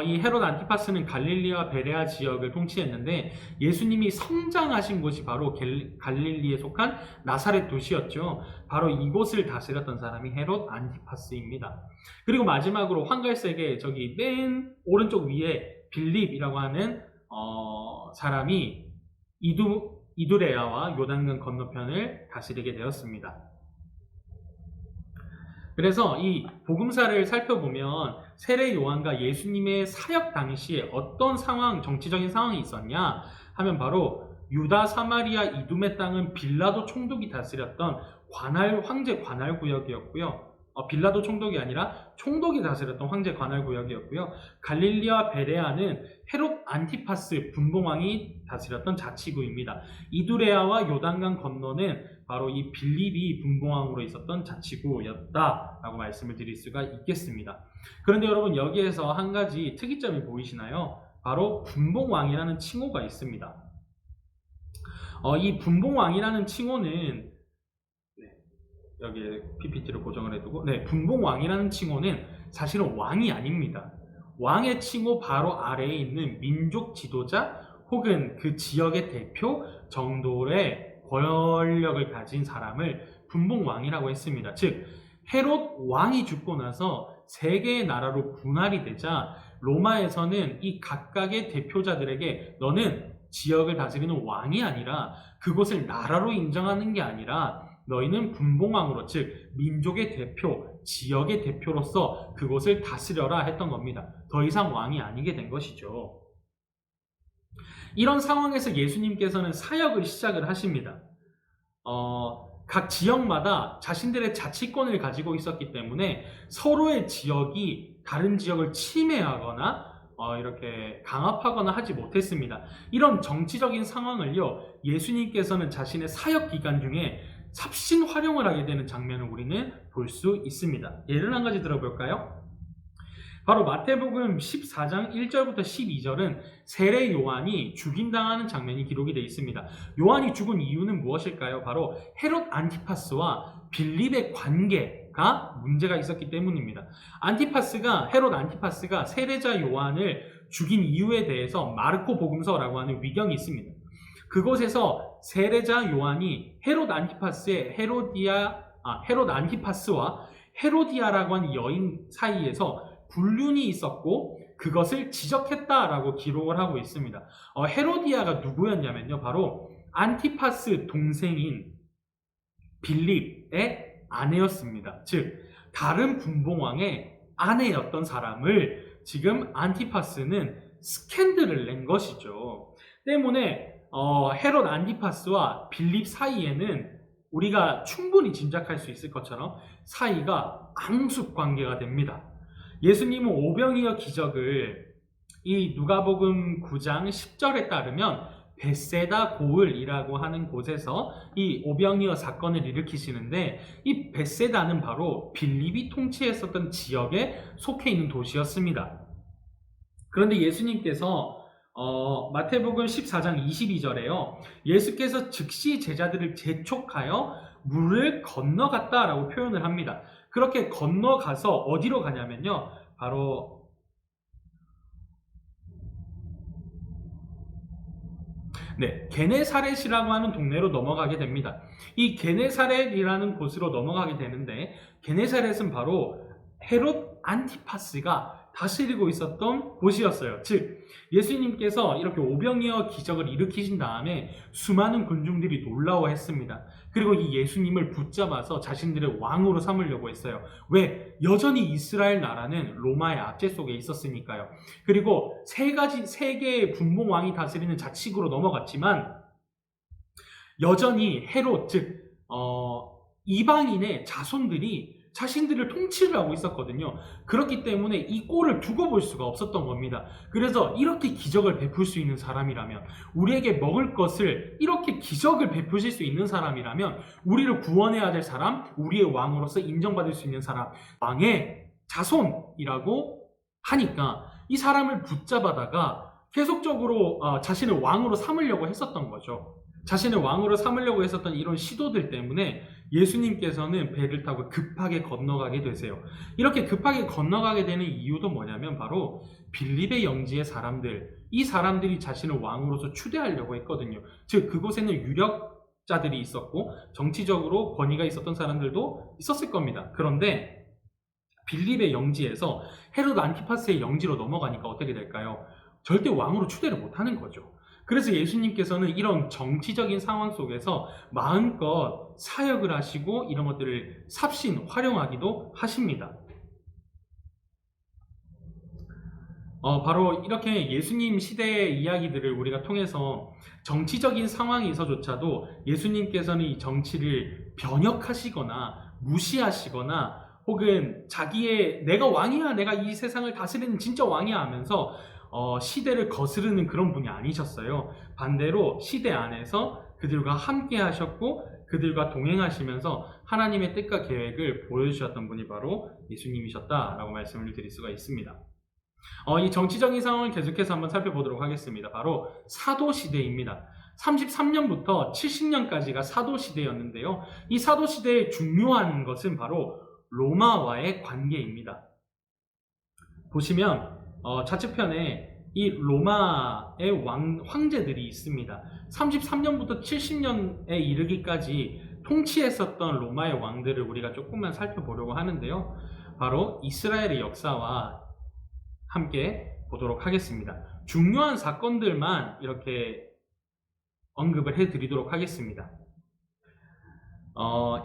이 헤롯 안티파스는 갈릴리와 베레아 지역을 통치했는데 예수님이 성장하신 곳이 바로 갈릴리에 속한 나사렛 도시였죠. 바로 이곳을 다스렸던 사람이 헤롯 안티파스입니다. 그리고 마지막으로 황갈색의 저기 맨 오른쪽 위에 빌립이라고 하는 사람이 이두레아와 요단강 건너편을 다스리게 되었습니다. 그래서 이 복음사를 살펴보면 세례 요한과 예수님의 사역 당시에 어떤 정치적인 상황이 있었냐 하면 바로 유다, 사마리아, 이두메 땅은 빌라도 총독이 다스렸던 황제 관할 구역이었고요. 빌라도 총독이 아니라 총독이 다스렸던 황제 관할 구역이었고요. 갈릴리와 베레아는 헤롯 안티파스 분봉왕이 다스렸던 자치구입니다. 이두레아와 요단강 건너는 바로 이 빌립이 분봉왕으로 있었던 자치구였다라고 말씀을 드릴 수가 있겠습니다. 그런데 여러분, 여기에서 한 가지 특이점이 보이시나요? 바로 분봉왕이라는 칭호가 있습니다. 이 분봉왕이라는 칭호는 여기에 PPT를 고정을 해두고, 분봉왕이라는 칭호는 사실은 왕이 아닙니다. 왕의 칭호 바로 아래에 있는 민족 지도자 혹은 그 지역의 대표 정도의 권력을 가진 사람을 분봉왕이라고 했습니다. 즉, 헤롯 왕이 죽고 나서 세 개의 나라로 분할이 되자 로마에서는 이 각각의 대표자들에게 너는 지역을 다스리는 왕이 아니라 그곳을 나라로 인정하는 게 아니라 너희는 분봉왕으로, 즉 민족의 대표, 지역의 대표로서 그곳을 다스려라 했던 겁니다. 더 이상 왕이 아니게 된 것이죠. 이런 상황에서 예수님께서는 사역을 시작을 하십니다. 각 지역마다 자신들의 자치권을 가지고 있었기 때문에 서로의 지역이 다른 지역을 침해하거나 이렇게 강압하거나 하지 못했습니다. 이런 정치적인 상황을요, 예수님께서는 자신의 사역 기간 중에 삽신 활용을 하게 되는 장면을 우리는 볼 수 있습니다. 예를 한 가지 들어볼까요? 바로 마태복음 14장 1절부터 12절은 세례 요한이 죽임당하는 장면이 기록이 되어 있습니다. 요한이 죽은 이유는 무엇일까요? 바로 헤롯 안티파스와 빌립의 관계가 문제가 있었기 때문입니다. 헤롯 안티파스가 세례자 요한을 죽인 이유에 대해서 마르코 복음서라고 하는 위경이 있습니다. 그곳에서 세례자 요한이 헤롯 안티파스와 헤로디아라고 하는 여인 사이에서 불륜이 있었고 그것을 지적했다라고 기록을 하고 있습니다. 헤로디아가 누구였냐면요, 바로 안티파스 동생인 빌립의 아내였습니다. 즉 다른 분봉왕의 아내였던 사람을 지금 안티파스는 스캔들을 낸 것이죠. 때문에 헤롯 안티파스와 빌립 사이에는 우리가 충분히 짐작할 수 있을 것처럼 사이가 앙숙 관계가 됩니다. 예수님은 오병이어 기적을 이 누가복음 9장 10절에 따르면 벳세다 고을이라고 하는 곳에서 이 오병이어 사건을 일으키시는데, 이 벳세다는 바로 빌립이 통치했었던 지역에 속해 있는 도시였습니다. 그런데 예수님께서 마태복음 14장 22절에요. 예수께서 즉시 제자들을 재촉하여 물을 건너갔다라고 표현을 합니다. 그렇게 건너가서 어디로 가냐면요, 바로 게네사렛이라고 하는 동네로 넘어가게 됩니다. 이 게네사렛이라는 곳으로 넘어가게 되는데, 게네사렛은 바로 헤롯 안티파스가 다스리고 있었던 곳이었어요. 즉 예수님께서 이렇게 오병이어 기적을 일으키신 다음에 수많은 군중들이 놀라워했습니다. 그리고 이 예수님을 붙잡아서 자신들의 왕으로 삼으려고 했어요. 왜? 여전히 이스라엘 나라는 로마의 압제 속에 있었으니까요. 그리고 세 개의 분봉왕이 다스리는 자치구로 넘어갔지만 여전히 헤롯, 즉 이방인의 자손들이 자신들을 통치를 하고 있었거든요. 그렇기 때문에 이 꼴을 두고 볼 수가 없었던 겁니다. 그래서 이렇게 기적을 베풀 수 있는 사람이라면, 우리에게 먹을 것을 이렇게 기적을 베푸실 수 있는 사람이라면, 우리를 구원해야 될 사람, 우리의 왕으로서 인정받을 수 있는 사람, 왕의 자손이라고 하니까 이 사람을 붙잡아다가 계속적으로 자신을 왕으로 삼으려고 했었던 거죠. 자신을 왕으로 삼으려고 했었던 이런 시도들 때문에 예수님께서는 배를 타고 급하게 건너가게 되세요. 이렇게 급하게 건너가게 되는 이유도 뭐냐면 바로 빌립의 영지의 사람들, 이 사람들이 자신을 왕으로서 추대하려고 했거든요. 즉 그곳에는 유력자들이 있었고 정치적으로 권위가 있었던 사람들도 있었을 겁니다. 그런데 빌립의 영지에서 헤롯 안티파스의 영지로 넘어가니까 어떻게 될까요? 절대 왕으로 추대를 못하는 거죠. 그래서 예수님께서는 이런 정치적인 상황 속에서 마음껏 사역을 하시고 이런 것들을 삽신, 활용하기도 하십니다. 바로 이렇게 예수님 시대의 이야기들을 우리가 통해서 정치적인 상황에서조차도 예수님께서는 이 정치를 변혁하시거나 무시하시거나 혹은 자기의 내가 왕이야, 내가 이 세상을 다스리는 진짜 왕이야 하면서 시대를 거스르는 그런 분이 아니셨어요. 반대로 시대 안에서 그들과 함께 하셨고 그들과 동행하시면서 하나님의 뜻과 계획을 보여주셨던 분이 바로 예수님이셨다라고 말씀을 드릴 수가 있습니다. 이 정치적인 상황을 계속해서 한번 살펴보도록 하겠습니다. 바로 사도시대입니다. 33년부터 70년까지가 사도시대였는데요. 이 사도시대의 중요한 것은 바로 로마와의 관계입니다. 보시면 좌측편에 이 로마의 황제들이 있습니다. 33년부터 70년에 이르기까지 통치했었던 로마의 왕들을 우리가 조금만 살펴보려고 하는데요. 바로 이스라엘의 역사와 함께 보도록 하겠습니다. 중요한 사건들만 이렇게 언급을 해드리도록 하겠습니다.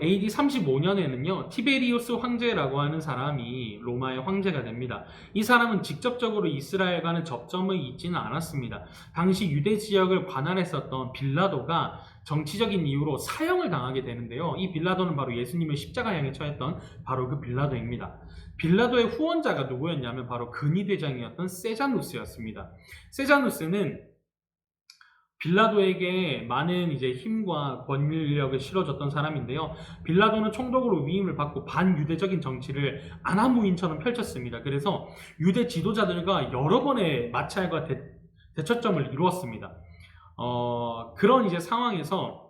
AD 35년에는요, 티베리우스 황제라고 하는 사람이 로마의 황제가 됩니다. 이 사람은 직접적으로 이스라엘과는 접점이 있지는 않았습니다. 당시 유대 지역을 관할했었던 빌라도가 정치적인 이유로 사형을 당하게 되는데요. 이 빌라도는 바로 예수님을 십자가형에 처했던 바로 그 빌라도입니다. 빌라도의 후원자가 누구였냐면 바로 근위대장이었던 세자누스였습니다. 세자누스는 빌라도에게 많은 힘과 권력을 실어줬던 사람인데요. 빌라도는 총독으로 위임을 받고 반유대적인 정치를 아나무인처럼 펼쳤습니다. 그래서 유대 지도자들과 여러 번의 마찰과 대처점을 이루었습니다. 그런 상황에서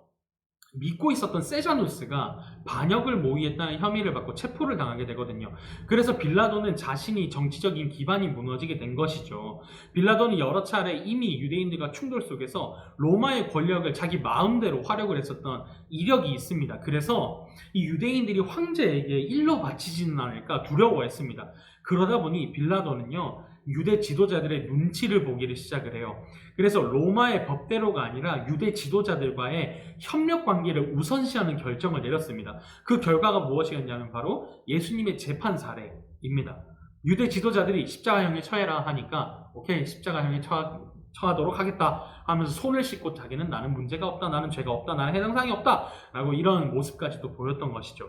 믿고 있었던 세자누스가 반역을 모의했다는 혐의를 받고 체포를 당하게 되거든요. 그래서 빌라도는 자신이 정치적인 기반이 무너지게 된 것이죠. 빌라도는 여러 차례 이미 유대인들과 충돌 속에서 로마의 권력을 자기 마음대로 활용을 했었던 이력이 있습니다. 그래서 이 유대인들이 황제에게 일러 바치지는 않을까 두려워했습니다. 그러다 보니 빌라도는요, 유대 지도자들의 눈치를 보기를 시작을 해요. 그래서 로마의 법대로가 아니라 유대 지도자들과의 협력 관계를 우선시하는 결정을 내렸습니다. 그 결과가 무엇이었냐면 바로 예수님의 재판 사례입니다. 유대 지도자들이 십자가형에 처해라 하니까 오케이, 십자가형에 처하도록 하겠다 하면서 손을 씻고 자기는 나는 문제가 없다, 나는 죄가 없다, 나는 해당사항이 없다 라고 이런 모습까지도 보였던 것이죠.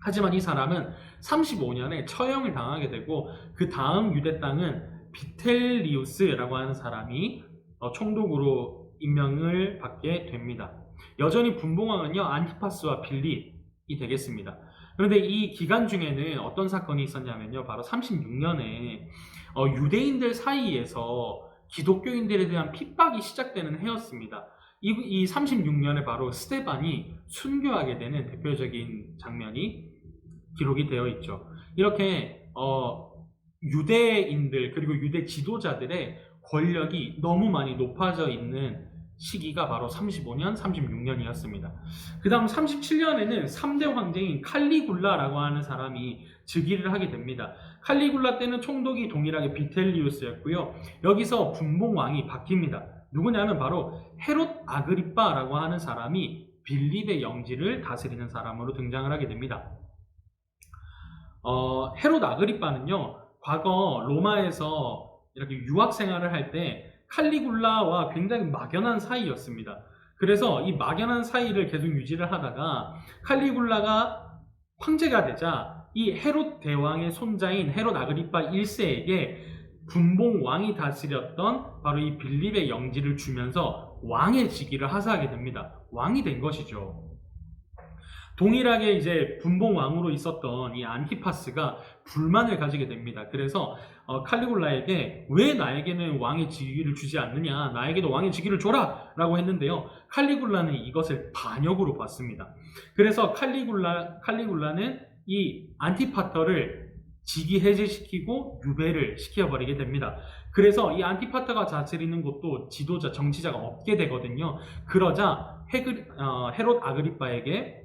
하지만 이 사람은 35년에 처형을 당하게 되고 그 다음 유대 땅은 비텔리우스라고 하는 사람이 총독으로 임명을 받게 됩니다. 여전히 분봉왕은요, 안티파스와 빌립이 되겠습니다. 그런데 이 기간 중에는 어떤 사건이 있었냐면요, 바로 36년에 유대인들 사이에서 기독교인들에 대한 핍박이 시작되는 해였습니다. 이 36년에 바로 스데반이 순교하게 되는 대표적인 장면이 기록이 되어 있죠. 이렇게 유대인들 그리고 유대 지도자들의 권력이 너무 많이 높아져 있는 시기가 바로 35년, 36년이었습니다. 그 다음 37년에는 3대 황제인 칼리굴라라고 하는 사람이 즉위를 하게 됩니다. 칼리굴라 때는 총독이 동일하게 비텔리우스였고요. 여기서 분봉왕이 바뀝니다. 누구냐면 바로 헤롯 아그리빠라고 하는 사람이 빌립의 영지를 다스리는 사람으로 등장을 하게 됩니다. 헤롯 아그리빠는요, 과거 로마에서 이렇게 유학 생활을 할 때 칼리굴라와 굉장히 막연한 사이였습니다. 그래서 이 막연한 사이를 계속 유지를 하다가 칼리굴라가 황제가 되자 이 헤롯 대왕의 손자인 헤롯 아그리파 1세에게 분봉 왕이 다스렸던 바로 이 빌립의 영지를 주면서 왕의 직위를 하사하게 됩니다. 왕이 된 것이죠. 동일하게 이제 분봉 왕으로 있었던 이 안티파스가 불만을 가지게 됩니다. 그래서 칼리굴라에게 왜 나에게는 왕의 직위를 주지 않느냐, 나에게도 왕의 직위를 줘라 라고 했는데요. 칼리굴라는 이것을 반역으로 봤습니다. 그래서 칼리굴라는 이 안티파터를 직위 해제시키고 유배를 시켜버리게 됩니다. 그래서 이 안티파터가 다스리는 곳도 지도자, 정치자가 없게 되거든요. 그러자 헤롯 아그리빠에게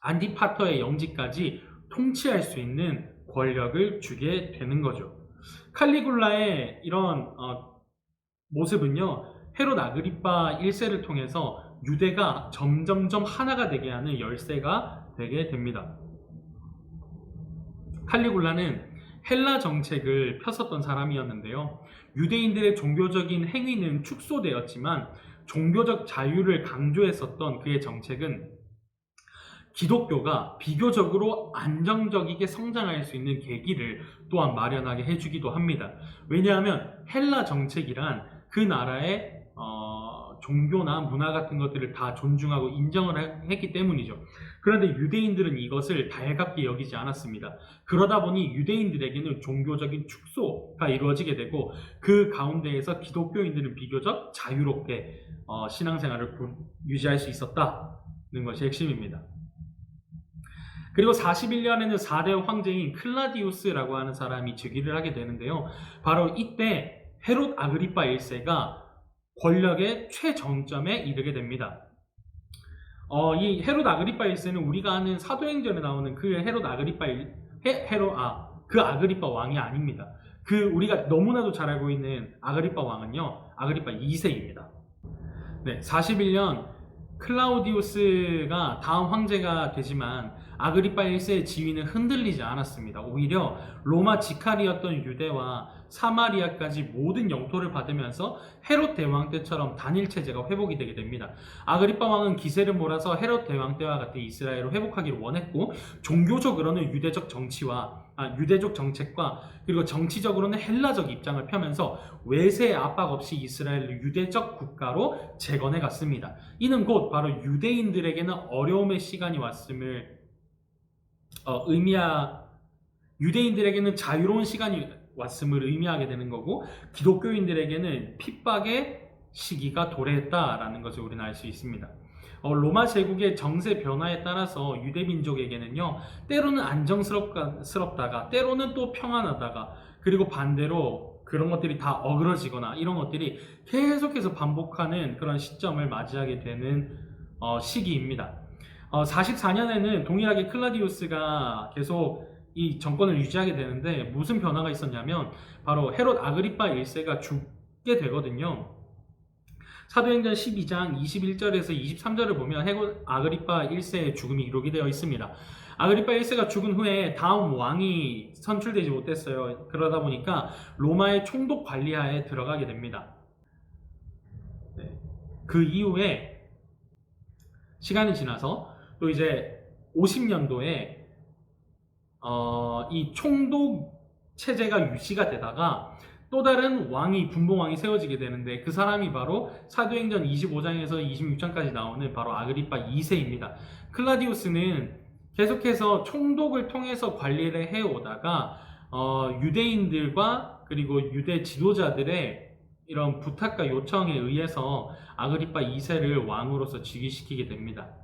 안티파터의 영지까지 통치할 수 있는 권력을 주게 되는 거죠. 칼리굴라의 이런 모습은요, 헤롯 아그리빠 1세를 통해서 유대가 점점점 하나가 되게 하는 열쇠가 되게 됩니다. 칼리굴라는 헬라 정책을 폈었던 사람이었는데요. 유대인들의 종교적인 행위는 축소되었지만 종교적 자유를 강조했었던 그의 정책은 기독교가 비교적으로 안정적이게 성장할 수 있는 계기를 또한 마련하게 해주기도 합니다. 왜냐하면 헬라 정책이란 그 나라의 종교나 문화 같은 것들을 다 존중하고 인정을 했기 때문이죠. 그런데 유대인들은 이것을 달갑게 여기지 않았습니다. 그러다 보니 유대인들에게는 종교적인 축소가 이루어지게 되고 그 가운데에서 기독교인들은 비교적 자유롭게 신앙생활을 유지할 수 있었다는 것이 핵심입니다. 그리고 41년에는 4대 황제인 클라디우스라고 하는 사람이 즉위를 하게 되는데요. 바로 이때 헤롯 아그리빠 1세가 권력의 최정점에 이르게 됩니다. 이 헤롯 아그리빠 1세는 우리가 아는 사도행전에 나오는 그 헤롯 아그리빠 그 아그리빠 왕이 아닙니다. 우리가 너무나도 잘 알고 있는 아그리빠 왕은요, 아그리빠 2세입니다. 네, 41년 클라우디우스가 다음 황제가 되지만 아그리빠 1세의 지위는 흔들리지 않았습니다. 오히려 로마 지칼이었던 유대와 사마리아까지 모든 영토를 받으면서 헤롯 대왕 때처럼 단일 체제가 회복이 되게 됩니다. 아그리빠 왕은 기세를 몰아서 헤롯 대왕 때와 같은 이스라엘을 회복하기를 원했고, 종교적으로는 유대적 정책과 그리고 정치적으로는 헬라적 입장을 펴면서 외세의 압박 없이 이스라엘을 유대적 국가로 재건해 갔습니다. 이는 곧 바로 유대인들에게는 어려움의 시간이 왔음을 유대인들에게는 자유로운 시간이 왔음을 의미하게 되는 거고, 기독교인들에게는 핍박의 시기가 도래했다라는 것을 우리는 알 수 있습니다. 로마 제국의 정세 변화에 따라서 유대 민족에게는요, 때로는 안정스럽다가 때로는 또 평안하다가, 그리고 반대로 그런 것들이 다 어그러지거나 이런 것들이 계속해서 반복하는 그런 시점을 맞이하게 되는 시기입니다. 44년에는 동일하게 클라디우스가 계속 이 정권을 유지하게 되는데, 무슨 변화가 있었냐면 바로 헤롯 아그리빠 1세가 죽게 되거든요. 사도행전 12장 21절에서 23절을 보면 헤롯 아그리빠 1세의 죽음이 기록이 되어 있습니다. 아그리빠 1세가 죽은 후에 다음 왕이 선출되지 못했어요. 그러다 보니까 로마의 총독 관리하에 들어가게 됩니다. 그 이후에 시간이 지나서 또 이제 50년도에 이 총독 체제가 유지가 되다가 또 다른 분봉왕이 세워지게 되는데, 그 사람이 바로 사도행전 25장에서 26장까지 나오는 바로 아그리빠 2세입니다. 클라디우스는 계속해서 총독을 통해서 관리를 해오다가 유대인들과 그리고 유대 지도자들의 이런 부탁과 요청에 의해서 아그리빠 2세를 왕으로서 즉위시키게 됩니다.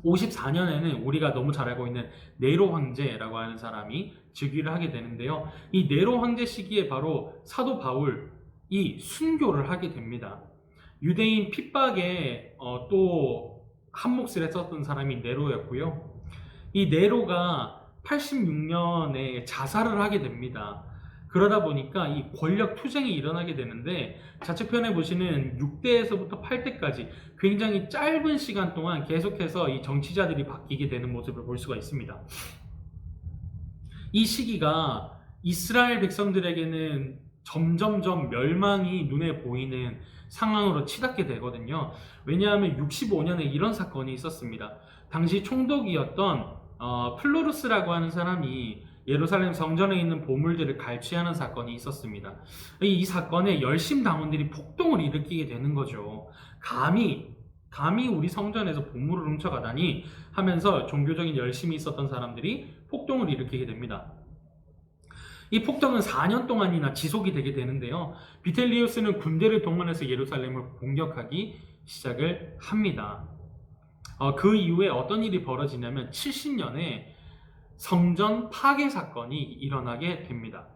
54년에는 우리가 너무 잘 알고 있는 네로 황제라고 하는 사람이 즉위를 하게 되는데요. 이 네로 황제 시기에 바로 사도 바울이 순교를 하게 됩니다. 유대인 핍박에 또 한몫을 했었던 사람이 네로였고요. 이 네로가 86년에 자살을 하게 됩니다. 그러다 보니까 이 권력 투쟁이 일어나게 되는데, 좌측편에 보시는 6대에서부터 8대까지 굉장히 짧은 시간 동안 계속해서 이 정치자들이 바뀌게 되는 모습을 볼 수가 있습니다. 이 시기가 이스라엘 백성들에게는 점점점 멸망이 눈에 보이는 상황으로 치닫게 되거든요. 왜냐하면 65년에 이런 사건이 있었습니다. 당시 총독이었던 플루루스라고 하는 사람이 예루살렘 성전에 있는 보물들을 갈취하는 사건이 있었습니다. 이 사건에 열심 당원들이 폭동을 일으키게 되는 거죠. 감히 우리 성전에서 보물을 훔쳐가다니 하면서 종교적인 열심이 있었던 사람들이 폭동을 일으키게 됩니다. 이 폭동은 4년 동안이나 지속이 되게 되는데요. 비텔리우스는 군대를 동원해서 예루살렘을 공격하기 시작을 합니다. 그 이후에 어떤 일이 벌어지냐면 70년에 성전 파괴 사건이 일어나게 됩니다.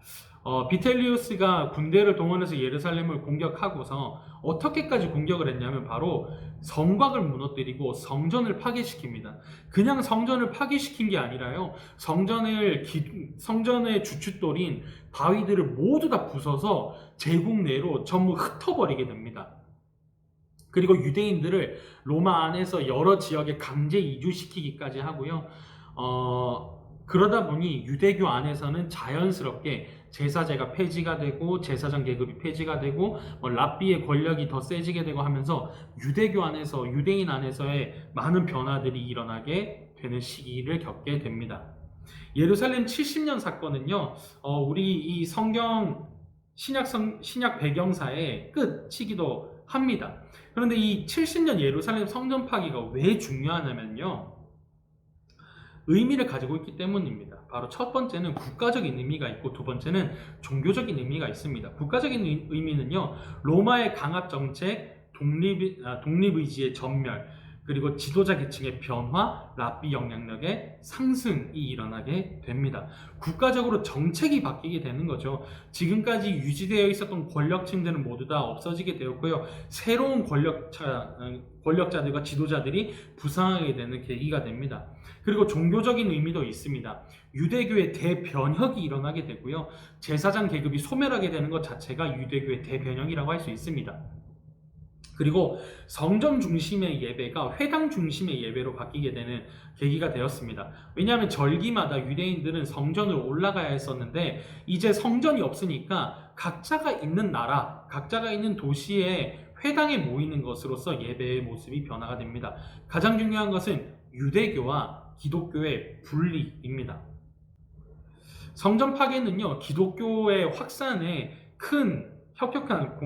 비텔리우스가 군대를 동원해서 예루살렘을 공격하고서 어떻게까지 공격을 했냐면 바로 성곽을 무너뜨리고 성전을 파괴시킵니다. 그냥 성전을 파괴시킨 게 아니라요. 성전의 주춧돌인 바위들을 모두 다 부숴서 제국 내로 전부 흩어버리게 됩니다. 그리고 유대인들을 로마 안에서 여러 지역에 강제 이주시키기까지 하고요. 그러다 보니 유대교 안에서는 자연스럽게 제사제가 폐지가 되고 제사장 계급이 폐지가 되고 랍비의 권력이 더 세지게 되고 하면서 유대교 안에서 유대인 안에서의 많은 변화들이 일어나게 되는 시기를 겪게 됩니다. 예루살렘 70년 사건은요, 우리 이 성경 신약 배경사의 끝이기도 합니다. 그런데 이 70년 예루살렘 성전 파괴가 왜 중요하냐면요, 의미를 가지고 있기 때문입니다. 바로 첫 번째는 국가적인 의미가 있고 두 번째는 종교적인 의미가 있습니다. 국가적인 의미는요, 로마의 강압 정책, 독립의지의 전멸, 그리고 지도자 계층의 변화, 랍비 영향력의 상승이 일어나게 됩니다. 국가적으로 정책이 바뀌게 되는 거죠. 지금까지 유지되어 있었던 권력층들은 모두 다 없어지게 되었고요. 새로운 권력자들과 지도자들이 부상하게 되는 계기가 됩니다. 그리고 종교적인 의미도 있습니다. 유대교의 대변혁이 일어나게 되고요. 제사장 계급이 소멸하게 되는 것 자체가 유대교의 대변혁이라고 할 수 있습니다. 그리고 성전 중심의 예배가 회당 중심의 예배로 바뀌게 되는 계기가 되었습니다. 왜냐하면 절기마다 유대인들은 성전으로 올라가야 했었는데 이제 성전이 없으니까 각자가 있는 나라, 각자가 있는 도시에 회당에 모이는 것으로서 예배의 모습이 변화가 됩니다. 가장 중요한 것은 유대교와 기독교의 분리입니다. 성전 파괴는요, 기독교의 확산에 큰 혁혁한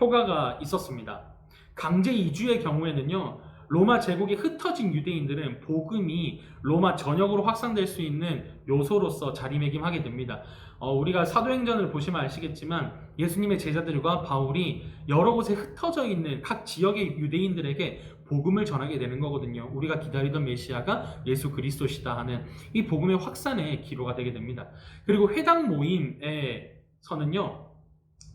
효과가 있었습니다. 강제 이주의 경우에는요, 로마 제국에 흩어진 유대인들은 복음이 로마 전역으로 확산될 수 있는 요소로서 자리매김하게 됩니다. 우리가 사도행전을 보시면 아시겠지만 예수님의 제자들과 바울이 여러 곳에 흩어져 있는 각 지역의 유대인들에게 복음을 전하게 되는 거거든요. 우리가 기다리던 메시아가 예수 그리스도시다 하는 이 복음의 확산의 기로가 되게 됩니다. 그리고 회당 모임에서는요,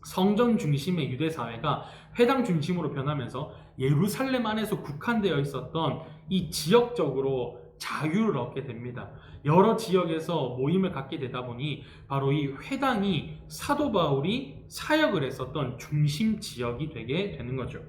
성전 중심의 유대 사회가 회당 중심으로 변하면서 예루살렘 안에서 국한되어 있었던 이 지역적으로 자유를 얻게 됩니다. 여러 지역에서 모임을 갖게 되다 보니 바로 이 회당이 사도 바울이 사역을 했었던 중심 지역이 되게 되는 거죠.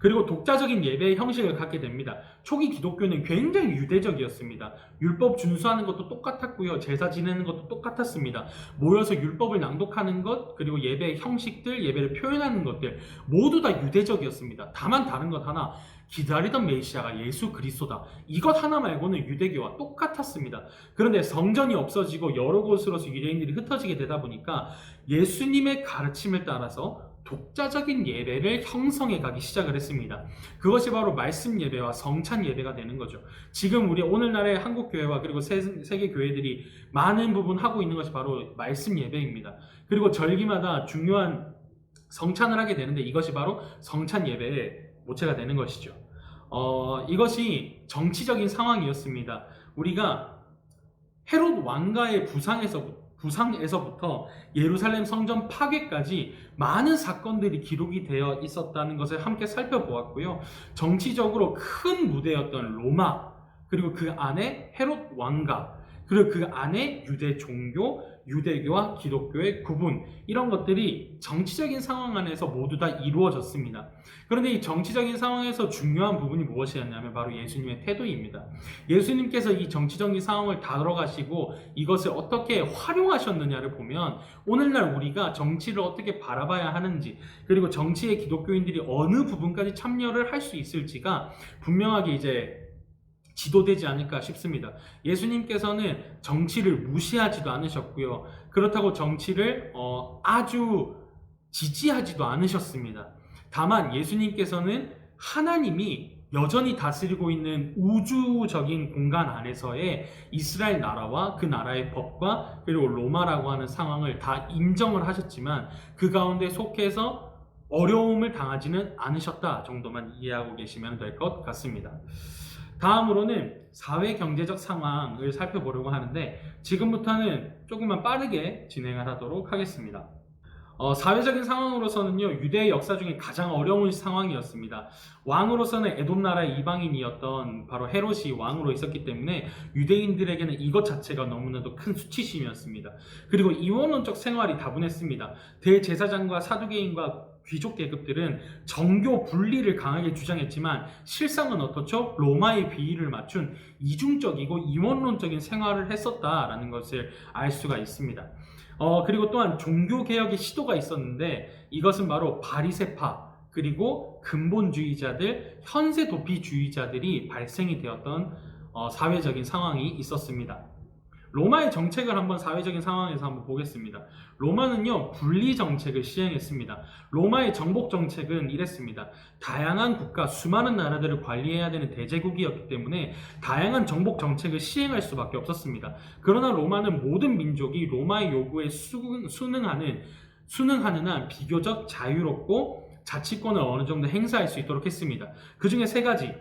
그리고 독자적인 예배의 형식을 갖게 됩니다. 초기 기독교는 굉장히 유대적이었습니다. 율법 준수하는 것도 똑같았고요. 제사 지내는 것도 똑같았습니다. 모여서 율법을 낭독하는 것, 그리고 예배의 형식들, 예배를 표현하는 것들 모두 다 유대적이었습니다. 다만 다른 것 하나, 기다리던 메시아가 예수 그리스도다. 이것 하나 말고는 유대교와 똑같았습니다. 그런데 성전이 없어지고 여러 곳으로서 유대인들이 흩어지게 되다 보니까 예수님의 가르침을 따라서 독자적인 예배를 형성해 가기 시작을 했습니다. 그것이 바로 말씀 예배와 성찬 예배가 되는 거죠. 지금 우리 오늘날의 한국 교회와 그리고 세계 교회들이 많은 부분 하고 있는 것이 바로 말씀 예배입니다. 그리고 절기마다 중요한 성찬을 하게 되는데 이것이 바로 성찬 예배의 모체가 되는 것이죠. 이것이 정치적인 상황이었습니다. 우리가 헤롯 왕가의 부상에서부터 예루살렘 성전 파괴까지 많은 사건들이 기록이 되어 있었다는 것을 함께 살펴보았고요. 정치적으로 큰 무대였던 로마, 그리고 그 안에 헤롯 왕가, 그리고 그 안에 유대 종교, 유대교와 기독교의 구분, 이런 것들이 정치적인 상황 안에서 모두 다 이루어졌습니다. 그런데 이 정치적인 상황에서 중요한 부분이 무엇이었냐면 바로 예수님의 태도입니다. 예수님께서 이 정치적인 상황을 다뤄가시고 이것을 어떻게 활용하셨느냐를 보면 오늘날 우리가 정치를 어떻게 바라봐야 하는지, 그리고 정치에 기독교인들이 어느 부분까지 참여를 할 수 있을지가 분명하게 이제 지도되지 않을까 싶습니다. 예수님께서는 정치를 무시하지도 않으셨고요. 그렇다고 정치를 아주 지지하지도 않으셨습니다. 다만 예수님께서는 하나님이 여전히 다스리고 있는 우주적인 공간 안에서의 이스라엘 나라와 그 나라의 법과 그리고 로마라고 하는 상황을 다 인정을 하셨지만 그 가운데 속해서 어려움을 당하지는 않으셨다 정도만 이해하고 계시면 될 것 같습니다. 다음으로는 사회 경제적 상황을 살펴보려고 하는데 지금부터는 조금만 빠르게 진행을 하도록 하겠습니다. 사회적인 상황으로서는요, 유대의 역사 중에 가장 어려운 상황이었습니다. 왕으로서는 에돔 나라의 이방인이었던 바로 헤롯이 왕으로 있었기 때문에 유대인들에게는 이것 자체가 너무나도 큰 수치심이었습니다. 그리고 이원론적 생활이 다분했습니다. 대제사장과 사두개인과 귀족 계급들은 정교 분리를 강하게 주장했지만 실상은 어떻죠? 로마의 비위를 맞춘 이중적이고 이원론적인 생활을 했었다라는 것을 알 수가 있습니다. 그리고 또한 종교개혁의 시도가 있었는데 이것은 바로 바리새파 그리고 근본주의자들, 현세 도피주의자들이 발생이 되었던 사회적인 상황이 있었습니다. 로마의 정책을 한번 사회적인 상황에서 한번 보겠습니다. 로마는요, 분리 정책을 시행했습니다. 로마의 정복 정책은 이랬습니다. 다양한 국가, 수많은 나라들을 관리해야 되는 대제국이었기 때문에 다양한 정복 정책을 시행할 수밖에 없었습니다. 그러나 로마는 모든 민족이 로마의 요구에 순응하는 한 비교적 자유롭고 자치권을 어느 정도 행사할 수 있도록 했습니다. 그 중에 세 가지,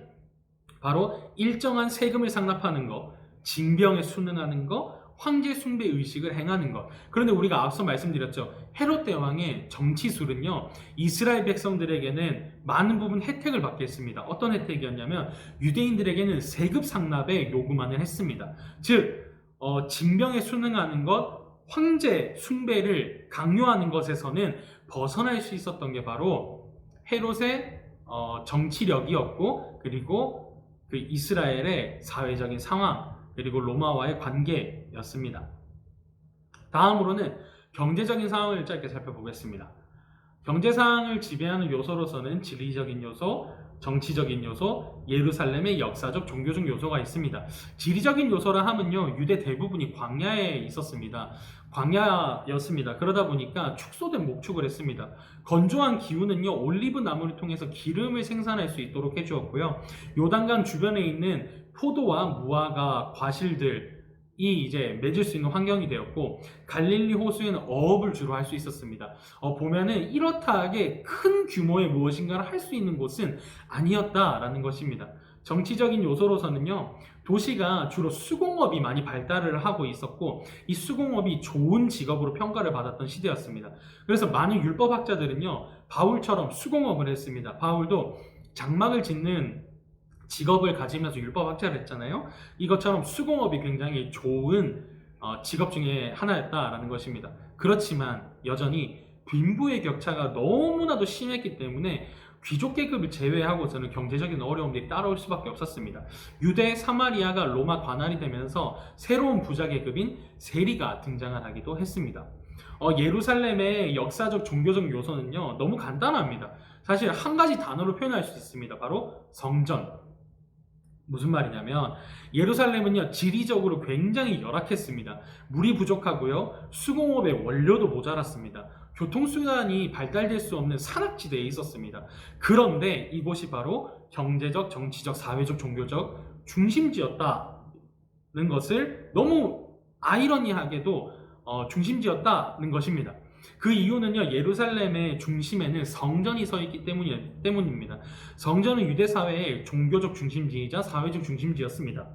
바로 일정한 세금을 상납하는 것, 징병에 순응하는 것, 황제 숭배 의식을 행하는 것. 그런데 우리가 앞서 말씀드렸죠. 헤롯 대왕의 정치술은요, 이스라엘 백성들에게는 많은 부분 혜택을 받게 했습니다. 어떤 혜택이었냐면 유대인들에게는 세금 상납에 요구만을 했습니다. 즉 징병에 순응하는 것, 황제 숭배를 강요하는 것에서는 벗어날 수 있었던 게 바로 헤롯의 정치력이었고, 그리고 그 이스라엘의 사회적인 상황, 그리고 로마와의 관계였습니다. 다음으로는 경제적인 상황을 짧게 살펴보겠습니다. 경제상을 지배하는 요소로서는 지리적인 요소, 정치적인 요소, 예루살렘의 역사적, 종교적 요소가 있습니다. 지리적인 요소라 하면요, 유대 대부분이 광야에 있었습니다. 광야였습니다. 그러다 보니까 축소된 목축을 했습니다. 건조한 기후는요, 올리브 나무를 통해서 기름을 생산할 수 있도록 해주었고요. 요단강 주변에 있는 포도와 무화과, 과실들이 이제 맺을 수 있는 환경이 되었고, 갈릴리 호수에는 어업을 주로 할 수 있었습니다. 보면은 이렇다 하게 큰 규모의 무엇인가를 할 수 있는 곳은 아니었다라는 것입니다. 정치적인 요소로서는요, 도시가 주로 수공업이 많이 발달을 하고 있었고, 이 수공업이 좋은 직업으로 평가를 받았던 시대였습니다. 그래서 많은 율법학자들은요, 바울처럼 수공업을 했습니다. 바울도 장막을 짓는 직업을 가지면서 율법학자를 했잖아요. 이것처럼 수공업이 굉장히 좋은 직업 중에 하나였다라는 것입니다. 그렇지만 여전히 빈부의 격차가 너무나도 심했기 때문에 귀족 계급을 제외하고서는 경제적인 어려움들이 따라올 수밖에 없었습니다. 유대 사마리아가 로마 관할이 되면서 새로운 부자 계급인 세리가 등장을 하기도 했습니다. 예루살렘의 역사적 종교적 요소는요, 너무 간단합니다. 사실 한 가지 단어로 표현할 수 있습니다. 바로 성전. 무슨 말이냐면 예루살렘은요, 지리적으로 굉장히 열악했습니다. 물이 부족하고요, 수공업의 원료도 모자랐습니다. 교통수단이 발달될 수 없는 산악지대에 있었습니다. 그런데 이곳이 바로 경제적, 정치적, 사회적, 종교적 중심지였다는 것을 너무 아이러니하게도 중심지였다는 것입니다. 그 이유는요, 예루살렘의 중심에는 성전이 서 있기 때문입니다. 성전은 유대 사회의 종교적 중심지이자 사회적 중심지였습니다.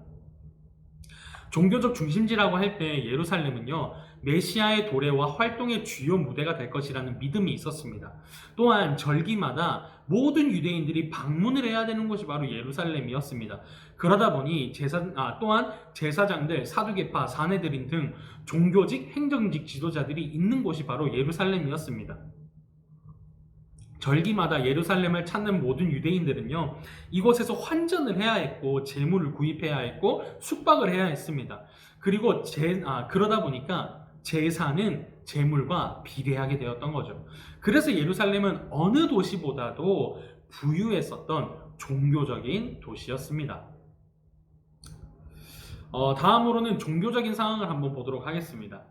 종교적 중심지라고 할 때 예루살렘은요, 메시아의 도래와 활동의 주요 무대가 될 것이라는 믿음이 있었습니다. 또한 절기마다 모든 유대인들이 방문을 해야 되는 곳이 바로 예루살렘이었습니다. 그러다 보니 또한 제사장들, 사두개파, 사내들인 등 종교직, 행정직 지도자들이 있는 곳이 바로 예루살렘이었습니다. 절기마다 예루살렘을 찾는 모든 유대인들은요, 이곳에서 환전을 해야 했고, 재물을 구입해야 했고, 숙박을 해야 했습니다. 그리고 그러다 보니까 제사는 재물과 비례하게 되었던 거죠. 그래서 예루살렘은 어느 도시보다도 부유했었던 종교적인 도시였습니다. 다음으로는 종교적인 상황을 한번 보도록 하겠습니다.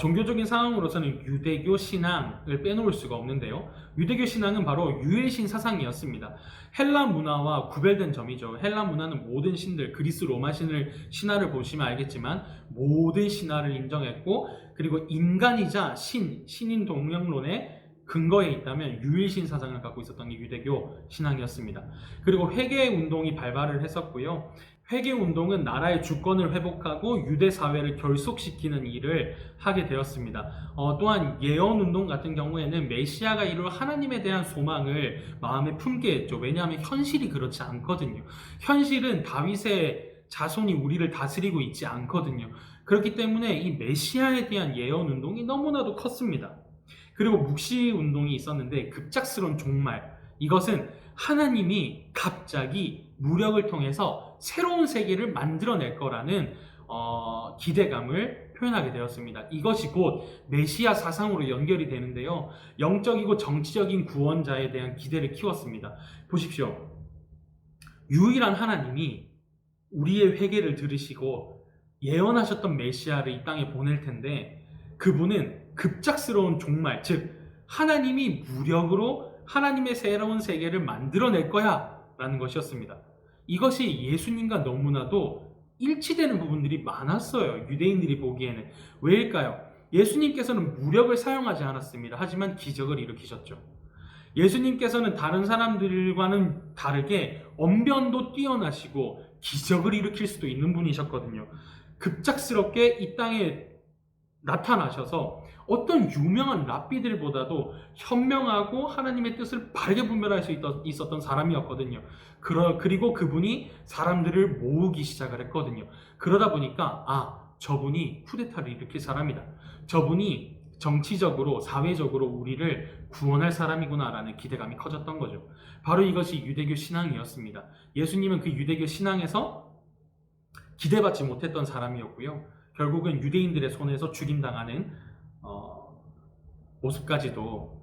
종교적인 상황으로서는 유대교 신앙을 빼놓을 수가 없는데요. 유대교 신앙은 바로 유해신 사상이었습니다. 헬라 문화와 구별된 점이죠. 헬라 문화는 모든 신들, 그리스 로마 신화를 보시면 알겠지만 모든 신화를 인정했고, 그리고 인간이자 신인 동명론의 근거에 있다면 유해신 사상을 갖고 있었던 게 유대교 신앙이었습니다. 그리고 회개 운동이 발발을 했었고요. 회개 운동은 나라의 주권을 회복하고 유대 사회를 결속시키는 일을 하게 되었습니다. 또한 예언 운동 같은 경우에는 메시아가 이룰 하나님에 대한 소망을 마음에 품게 했죠. 왜냐하면 현실이 그렇지 않거든요. 현실은 다윗의 자손이 우리를 다스리고 있지 않거든요. 그렇기 때문에 이 메시아에 대한 예언 운동이 너무나도 컸습니다. 그리고 묵시 운동이 있었는데 급작스러운 종말, 이것은 하나님이 갑자기 무력을 통해서 새로운 세계를 만들어낼 거라는 기대감을 표현하게 되었습니다. 이것이 곧 메시아 사상으로 연결이 되는데요. 영적이고 정치적인 구원자에 대한 기대를 키웠습니다. 보십시오. 유일한 하나님이 우리의 회개를 들으시고 예언하셨던 메시아를 이 땅에 보낼 텐데, 그분은 급작스러운 종말, 즉 하나님이 무력으로 하나님의 새로운 세계를 만들어낼 거야 라는 것이었습니다. 이것이 예수님과 너무나도 일치되는 부분들이 많았어요. 유대인들이 보기에는. 왜일까요? 예수님께서는 무력을 사용하지 않았습니다. 하지만 기적을 일으키셨죠. 예수님께서는 다른 사람들과는 다르게 언변도 뛰어나시고 기적을 일으킬 수도 있는 분이셨거든요. 급작스럽게 이 땅에 나타나셔서 어떤 유명한 랍비들보다도 현명하고 하나님의 뜻을 바르게 분별할 수 있었던 사람이었거든요. 그리고 그분이 사람들을 모으기 시작을 했거든요. 그러다 보니까 저분이 쿠데타를 일으킬 사람이다. 저분이 정치적으로 사회적으로 우리를 구원할 사람이구나라는 기대감이 커졌던 거죠. 바로 이것이 유대교 신앙이었습니다. 예수님은 그 유대교 신앙에서 기대받지 못했던 사람이었고요. 결국은 유대인들의 손에서 죽임당하는 모습까지도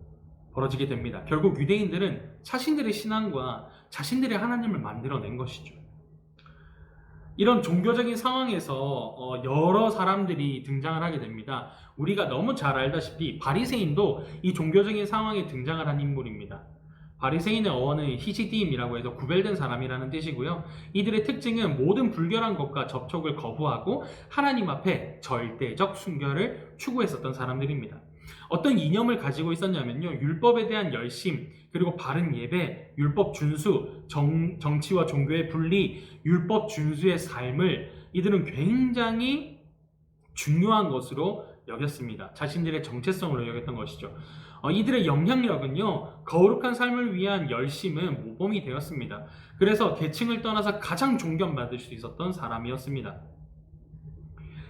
벌어지게 됩니다. 결국 유대인들은 자신들의 신앙과 자신들의 하나님을 만들어낸 것이죠. 이런 종교적인 상황에서 여러 사람들이 등장을 하게 됩니다. 우리가 너무 잘 알다시피 바리새인도 이 종교적인 상황에 등장을 한 인물입니다. 바리새인의 어원은 히시디임이라고 해서 구별된 사람이라는 뜻이고요. 이들의 특징은 모든 불결한 것과 접촉을 거부하고 하나님 앞에 절대적 순결을 추구했었던 사람들입니다. 어떤 이념을 가지고 있었냐면요. 율법에 대한 열심, 그리고 바른 예배, 율법 준수, 정치와 종교의 분리, 율법 준수의 삶을 이들은 굉장히 중요한 것으로 여겼습니다. 자신들의 정체성으로 여겼던 것이죠. 이들의 영향력은요, 거룩한 삶을 위한 열심은 모범이 되었습니다. 그래서 계층을 떠나서 가장 존경받을 수 있었던 사람이었습니다.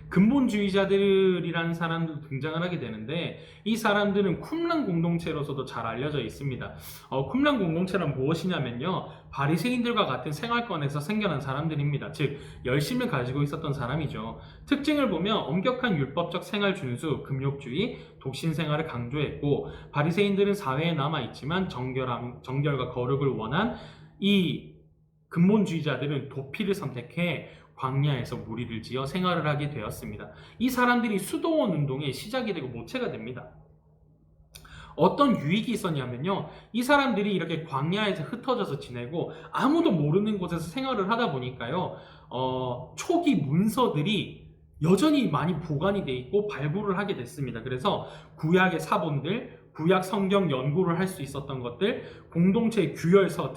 근본주의자들이라는 사람도 등장을 하게 되는데, 이 사람들은 쿰란 공동체로서도 잘 알려져 있습니다. 쿰란 공동체란 무엇이냐면요, 바리새인들과 같은 생활권에서 생겨난 사람들입니다. 즉 열심을 가지고 있었던 사람이죠. 특징을 보면 엄격한 율법적 생활 준수, 금욕주의, 독신 생활을 강조했고, 바리새인들은 사회에 남아있지만 정결과 거룩을 원한 이 근본주의자들은 도피를 선택해 광야에서 무리를 지어 생활을 하게 되었습니다. 이 사람들이 수도원 운동의 시작이 되고 모체가 됩니다. 어떤 유익이 있었냐면요, 이 사람들이 이렇게 광야에서 흩어져서 지내고 아무도 모르는 곳에서 생활을 하다 보니까요, 초기 문서들이 여전히 많이 보관이 돼 있고 발굴을 하게 됐습니다. 그래서 구약의 사본들, 구약 성경 연구를 할 수 있었던 것들, 공동체 규율서,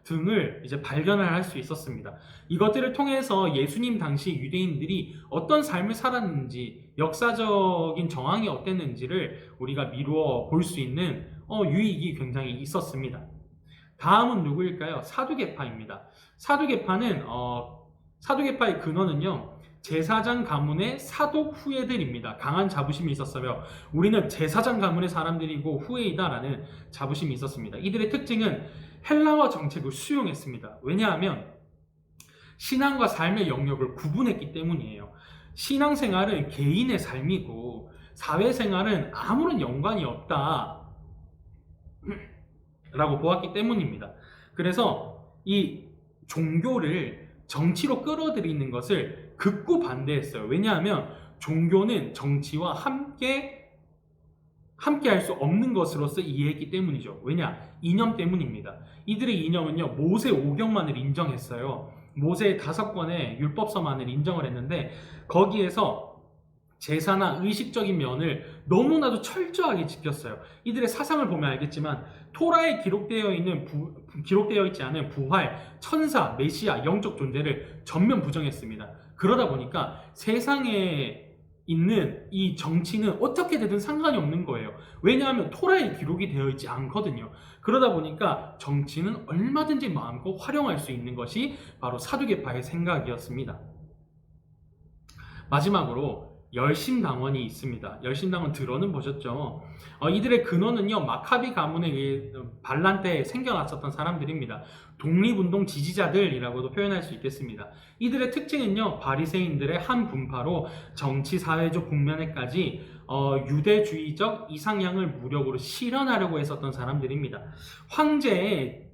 등을 이제 발견을 할 수 있었습니다. 이것들을 통해서 예수님 당시 유대인들이 어떤 삶을 살았는지, 역사적인 정황이 어땠는지를 우리가 미루어 볼 수 있는 유익이 굉장히 있었습니다. 다음은 누구일까요? 사두개파입니다. 사두개파의 근원은요, 제사장 가문의 사독 후예들입니다. 강한 자부심이 있었으며 우리는 제사장 가문의 사람들이고 후예이다라는 자부심이 있었습니다. 이들의 특징은 헬라어 정책을 수용했습니다. 왜냐하면 신앙과 삶의 영역을 구분했기 때문이에요. 신앙생활은 개인의 삶이고 사회생활은 아무런 연관이 없다 라고 보았기 때문입니다. 그래서 이 종교를 정치로 끌어들이는 것을 극구 반대했어요. 왜냐하면 종교는 정치와 함께 할 수 없는 것으로서 이해했기 때문이죠. 왜냐? 이념 때문입니다. 이들의 이념은요, 모세 오경만을 인정했어요. 모세의 5권의 율법서만을 인정을 했는데 거기에서 제사나 의식적인 면을 너무나도 철저하게 지켰어요. 이들의 사상을 보면 알겠지만 토라에 기록되어 있지 않은 부활, 천사, 메시아, 영적 존재를 전면 부정했습니다. 그러다 보니까 세상에 있는 이 정치는 어떻게 되든 상관이 없는 거예요. 왜냐하면 토라에 기록이 되어 있지 않거든요. 그러다 보니까 정치는 얼마든지 마음껏 활용할 수 있는 것이 바로 사두개파의 생각이었습니다. 마지막으로 열심당원이 있습니다. 열심당원 들어는 보셨죠? 이들의 근원은요, 마카비 가문에 의해 반란 때 생겨났었던 사람들입니다. 독립운동 지지자들이라고도 표현할 수 있겠습니다. 이들의 특징은요, 바리새인들의 한 분파로 정치 사회적 국면에까지 유대주의적 이상향을 무력으로 실현하려고 했었던 사람들입니다. 황제의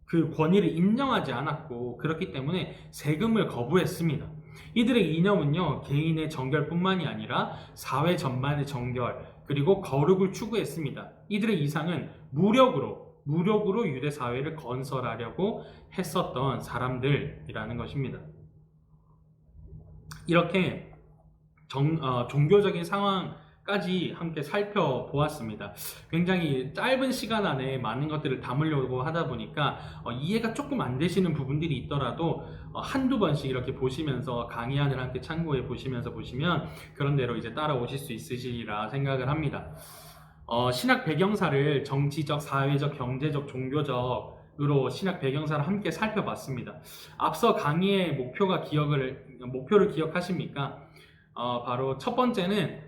그 권위를 인정하지 않았고 그렇기 때문에 세금을 거부했습니다. 이들의 이념은요, 개인의 정결뿐만이 아니라 사회 전반의 정결 그리고 거룩을 추구했습니다. 이들의 이상은 무력으로 유대 사회를 건설하려고 했었던 사람들이라는 것입니다. 이렇게 종교적인 상황까지 함께 살펴보았습니다. 굉장히 짧은 시간 안에 많은 것들을 담으려고 하다 보니까 이해가 조금 안 되시는 부분들이 있더라도 한두 번씩 이렇게 보시면서 강의안을 함께 참고해 보시면서 보시면 그런 대로 이제 따라오실 수 있으시리라 생각을 합니다. 신학 배경사를 정치적, 사회적, 경제적, 종교적으로 신학 배경사를 함께 살펴봤습니다. 앞서 강의의 목표를 기억하십니까? 바로 첫 번째는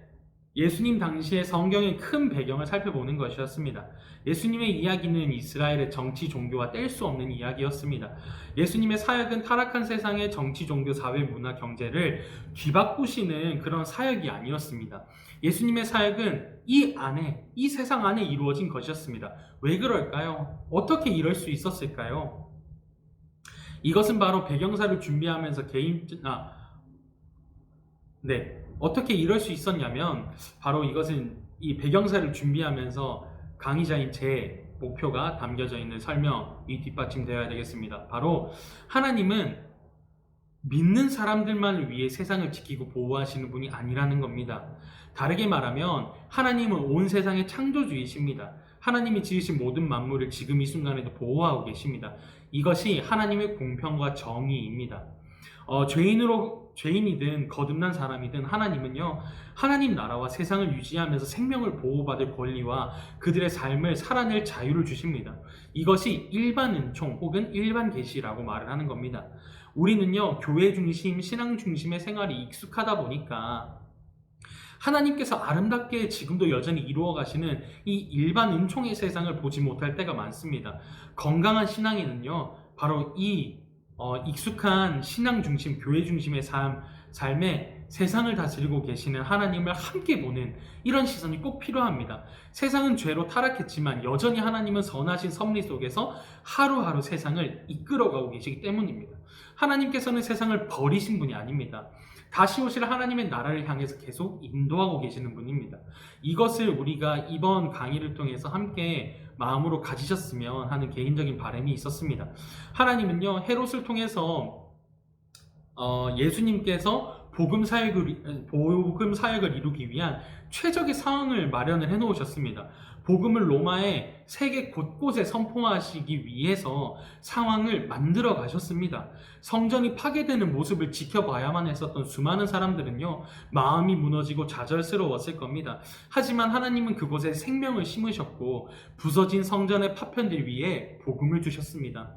예수님 당시의 성경의 큰 배경을 살펴보는 것이었습니다. 예수님의 이야기는 이스라엘의 정치 종교와 뗄 수 없는 이야기였습니다. 예수님의 사역은 타락한 세상의 정치, 종교, 사회, 문화, 경제를 뒤바꾸시는 그런 사역이 아니었습니다. 예수님의 사역은 이 세상 안에 이루어진 것이었습니다. 왜 그럴까요? 어떻게 이럴 수 있었을까요? 이것은 바로 배경사를 준비하면서 어떻게 이럴 수 있었냐면 바로 이것은 이 배경사를 준비하면서 강의자인 제 목표가 담겨져 있는 설명이 뒷받침되어야 되겠습니다. 바로 하나님은 믿는 사람들만을 위해 세상을 지키고 보호하시는 분이 아니라는 겁니다. 다르게 말하면 하나님은 온 세상의 창조주이십니다. 하나님이 지으신 모든 만물을 지금 이 순간에도 보호하고 계십니다. 이것이 하나님의 공평과 정의입니다. 죄인이든 거듭난 사람이든 하나님은요, 하나님 나라와 세상을 유지하면서 생명을 보호받을 권리와 그들의 삶을 살아낼 자유를 주십니다. 이것이 일반 은총 혹은 일반 계시라고 말을 하는 겁니다. 우리는요, 교회 중심, 신앙 중심의 생활이 익숙하다 보니까 하나님께서 아름답게 지금도 여전히 이루어 가시는 이 일반 은총의 세상을 보지 못할 때가 많습니다. 건강한 신앙에는요, 바로 이 익숙한 신앙 중심, 교회 중심의 삶에 세상을 다스리고 계시는 하나님을 함께 보는 이런 시선이 꼭 필요합니다. 세상은 죄로 타락했지만 여전히 하나님은 선하신 섭리 속에서 하루하루 세상을 이끌어가고 계시기 때문입니다. 하나님께서는 세상을 버리신 분이 아닙니다. 다시 오실 하나님의 나라를 향해서 계속 인도하고 계시는 분입니다. 이것을 우리가 이번 강의를 통해서 함께 마음으로 가지셨으면 하는 개인적인 바람이 있었습니다. 하나님은요, 헤롯을 통해서 예수님께서 복음 사역을 이루기 위한 최적의 상황을 마련을 해 놓으셨습니다. 복음을 로마의 세계 곳곳에 선포하시기 위해서 상황을 만들어 가셨습니다. 성전이 파괴되는 모습을 지켜봐야만 했었던 수많은 사람들은요, 마음이 무너지고 좌절스러웠을 겁니다. 하지만 하나님은 그곳에 생명을 심으셨고 부서진 성전의 파편들 위에 복음을 주셨습니다.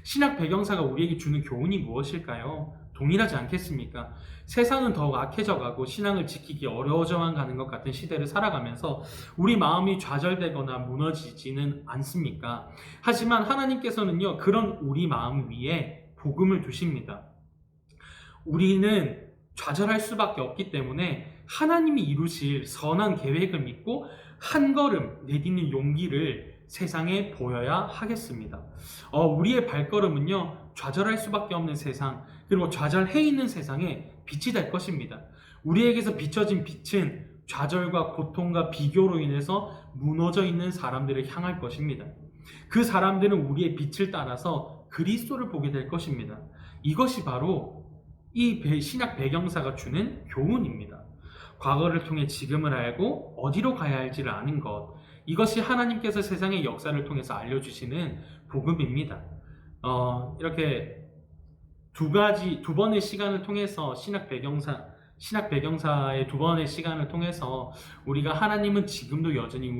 신약 배경사가 우리에게 주는 교훈이 무엇일까요? 동일하지 않겠습니까? 세상은 더욱 악해져가고 신앙을 지키기 어려워져만 가는 것 같은 시대를 살아가면서 우리 마음이 좌절되거나 무너지지는 않습니까? 하지만 하나님께서는요, 그런 우리 마음 위에 복음을 두십니다. 우리는 좌절할 수밖에 없기 때문에 하나님이 이루실 선한 계획을 믿고 한 걸음 내딛는 용기를 세상에 보여야 하겠습니다. 우리의 발걸음은요, 좌절할 수밖에 없는 세상, 그리고 좌절해 있는 세상에 빛이 될 것입니다. 우리에게서 비춰진 빛은 좌절과 고통과 비교로 인해서 무너져 있는 사람들을 향할 것입니다. 그 사람들은 우리의 빛을 따라서 그리스도를 보게 될 것입니다. 이것이 바로 이 신약 배경사가 주는 교훈입니다. 과거를 통해 지금을 알고 어디로 가야 할지를 아는 것, 이것이 하나님께서 세상의 역사를 통해서 알려주시는 복음입니다. 이렇게 두 번의 시간을 통해서 신약 배경사의 두 번의 시간을 통해서 우리가 하나님은 지금도 여전히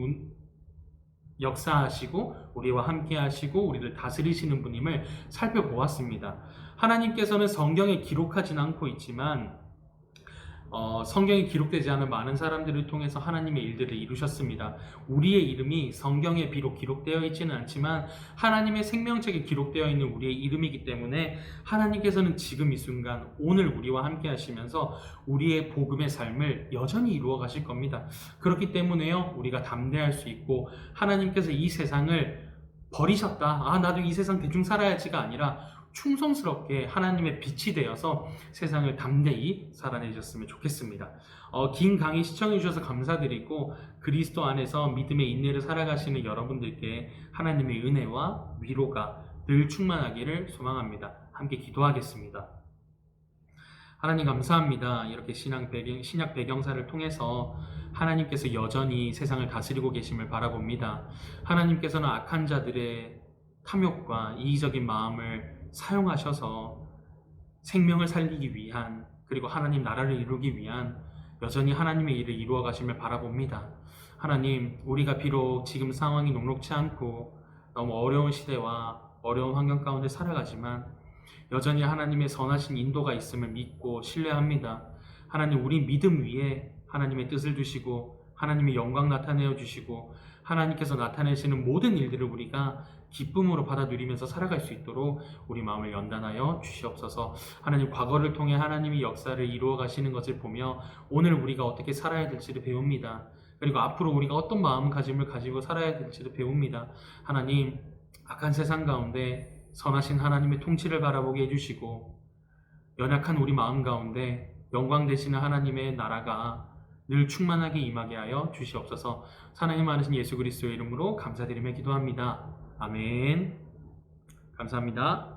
역사하시고 우리와 함께 하시고 우리를 다스리시는 분임을 살펴보았습니다. 하나님께서는 성경에 기록하진 않고 있지만 성경에 기록되지 않은 많은 사람들을 통해서 하나님의 일들을 이루셨습니다. 우리의 이름이 성경에 비록 기록되어 있지는 않지만 하나님의 생명책에 기록되어 있는 우리의 이름이기 때문에 하나님께서는 지금 이 순간 오늘 우리와 함께 하시면서 우리의 복음의 삶을 여전히 이루어 가실 겁니다. 그렇기 때문에요, 우리가 담대할 수 있고 하나님께서 이 세상을 버리셨다, 나도 이 세상 대충 살아야지가 아니라 충성스럽게 하나님의 빛이 되어서 세상을 담대히 살아내셨으면 좋겠습니다. 긴 강의 시청해 주셔서 감사드리고 그리스도 안에서 믿음의 인내를 살아가시는 여러분들께 하나님의 은혜와 위로가 늘 충만하기를 소망합니다. 함께 기도하겠습니다. 하나님 감사합니다. 이렇게 신약 배경사를 통해서 하나님께서 여전히 세상을 다스리고 계심을 바라봅니다. 하나님께서는 악한 자들의 탐욕과 이기적인 마음을 사용하셔서 생명을 살리기 위한, 그리고 하나님 나라를 이루기 위한 여전히 하나님의 일을 이루어 가심을 바라봅니다. 하나님, 우리가 비록 지금 상황이 녹록치 않고 너무 어려운 시대와 어려운 환경 가운데 살아가지만 여전히 하나님의 선하신 인도가 있음을 믿고 신뢰합니다. 하나님, 우리 믿음 위에 하나님의 뜻을 두시고 하나님의 영광 나타내어 주시고 하나님께서 나타내시는 모든 일들을 우리가 기쁨으로 받아 누리면서 살아갈 수 있도록 우리 마음을 연단하여 주시옵소서. 하나님, 과거를 통해 하나님이 역사를 이루어 가시는 것을 보며 오늘 우리가 어떻게 살아야 될지를 배웁니다. 그리고 앞으로 우리가 어떤 마음가짐을 가지고 살아야 될지를 배웁니다. 하나님, 악한 세상 가운데 선하신 하나님의 통치를 바라보게 해주시고 연약한 우리 마음 가운데 영광 되시는 하나님의 나라가 늘 충만하게 임하게 하여 주시옵소서. 하나님 많으신 예수 그리스도의 이름으로 감사드리며 기도합니다. 아멘. 감사합니다.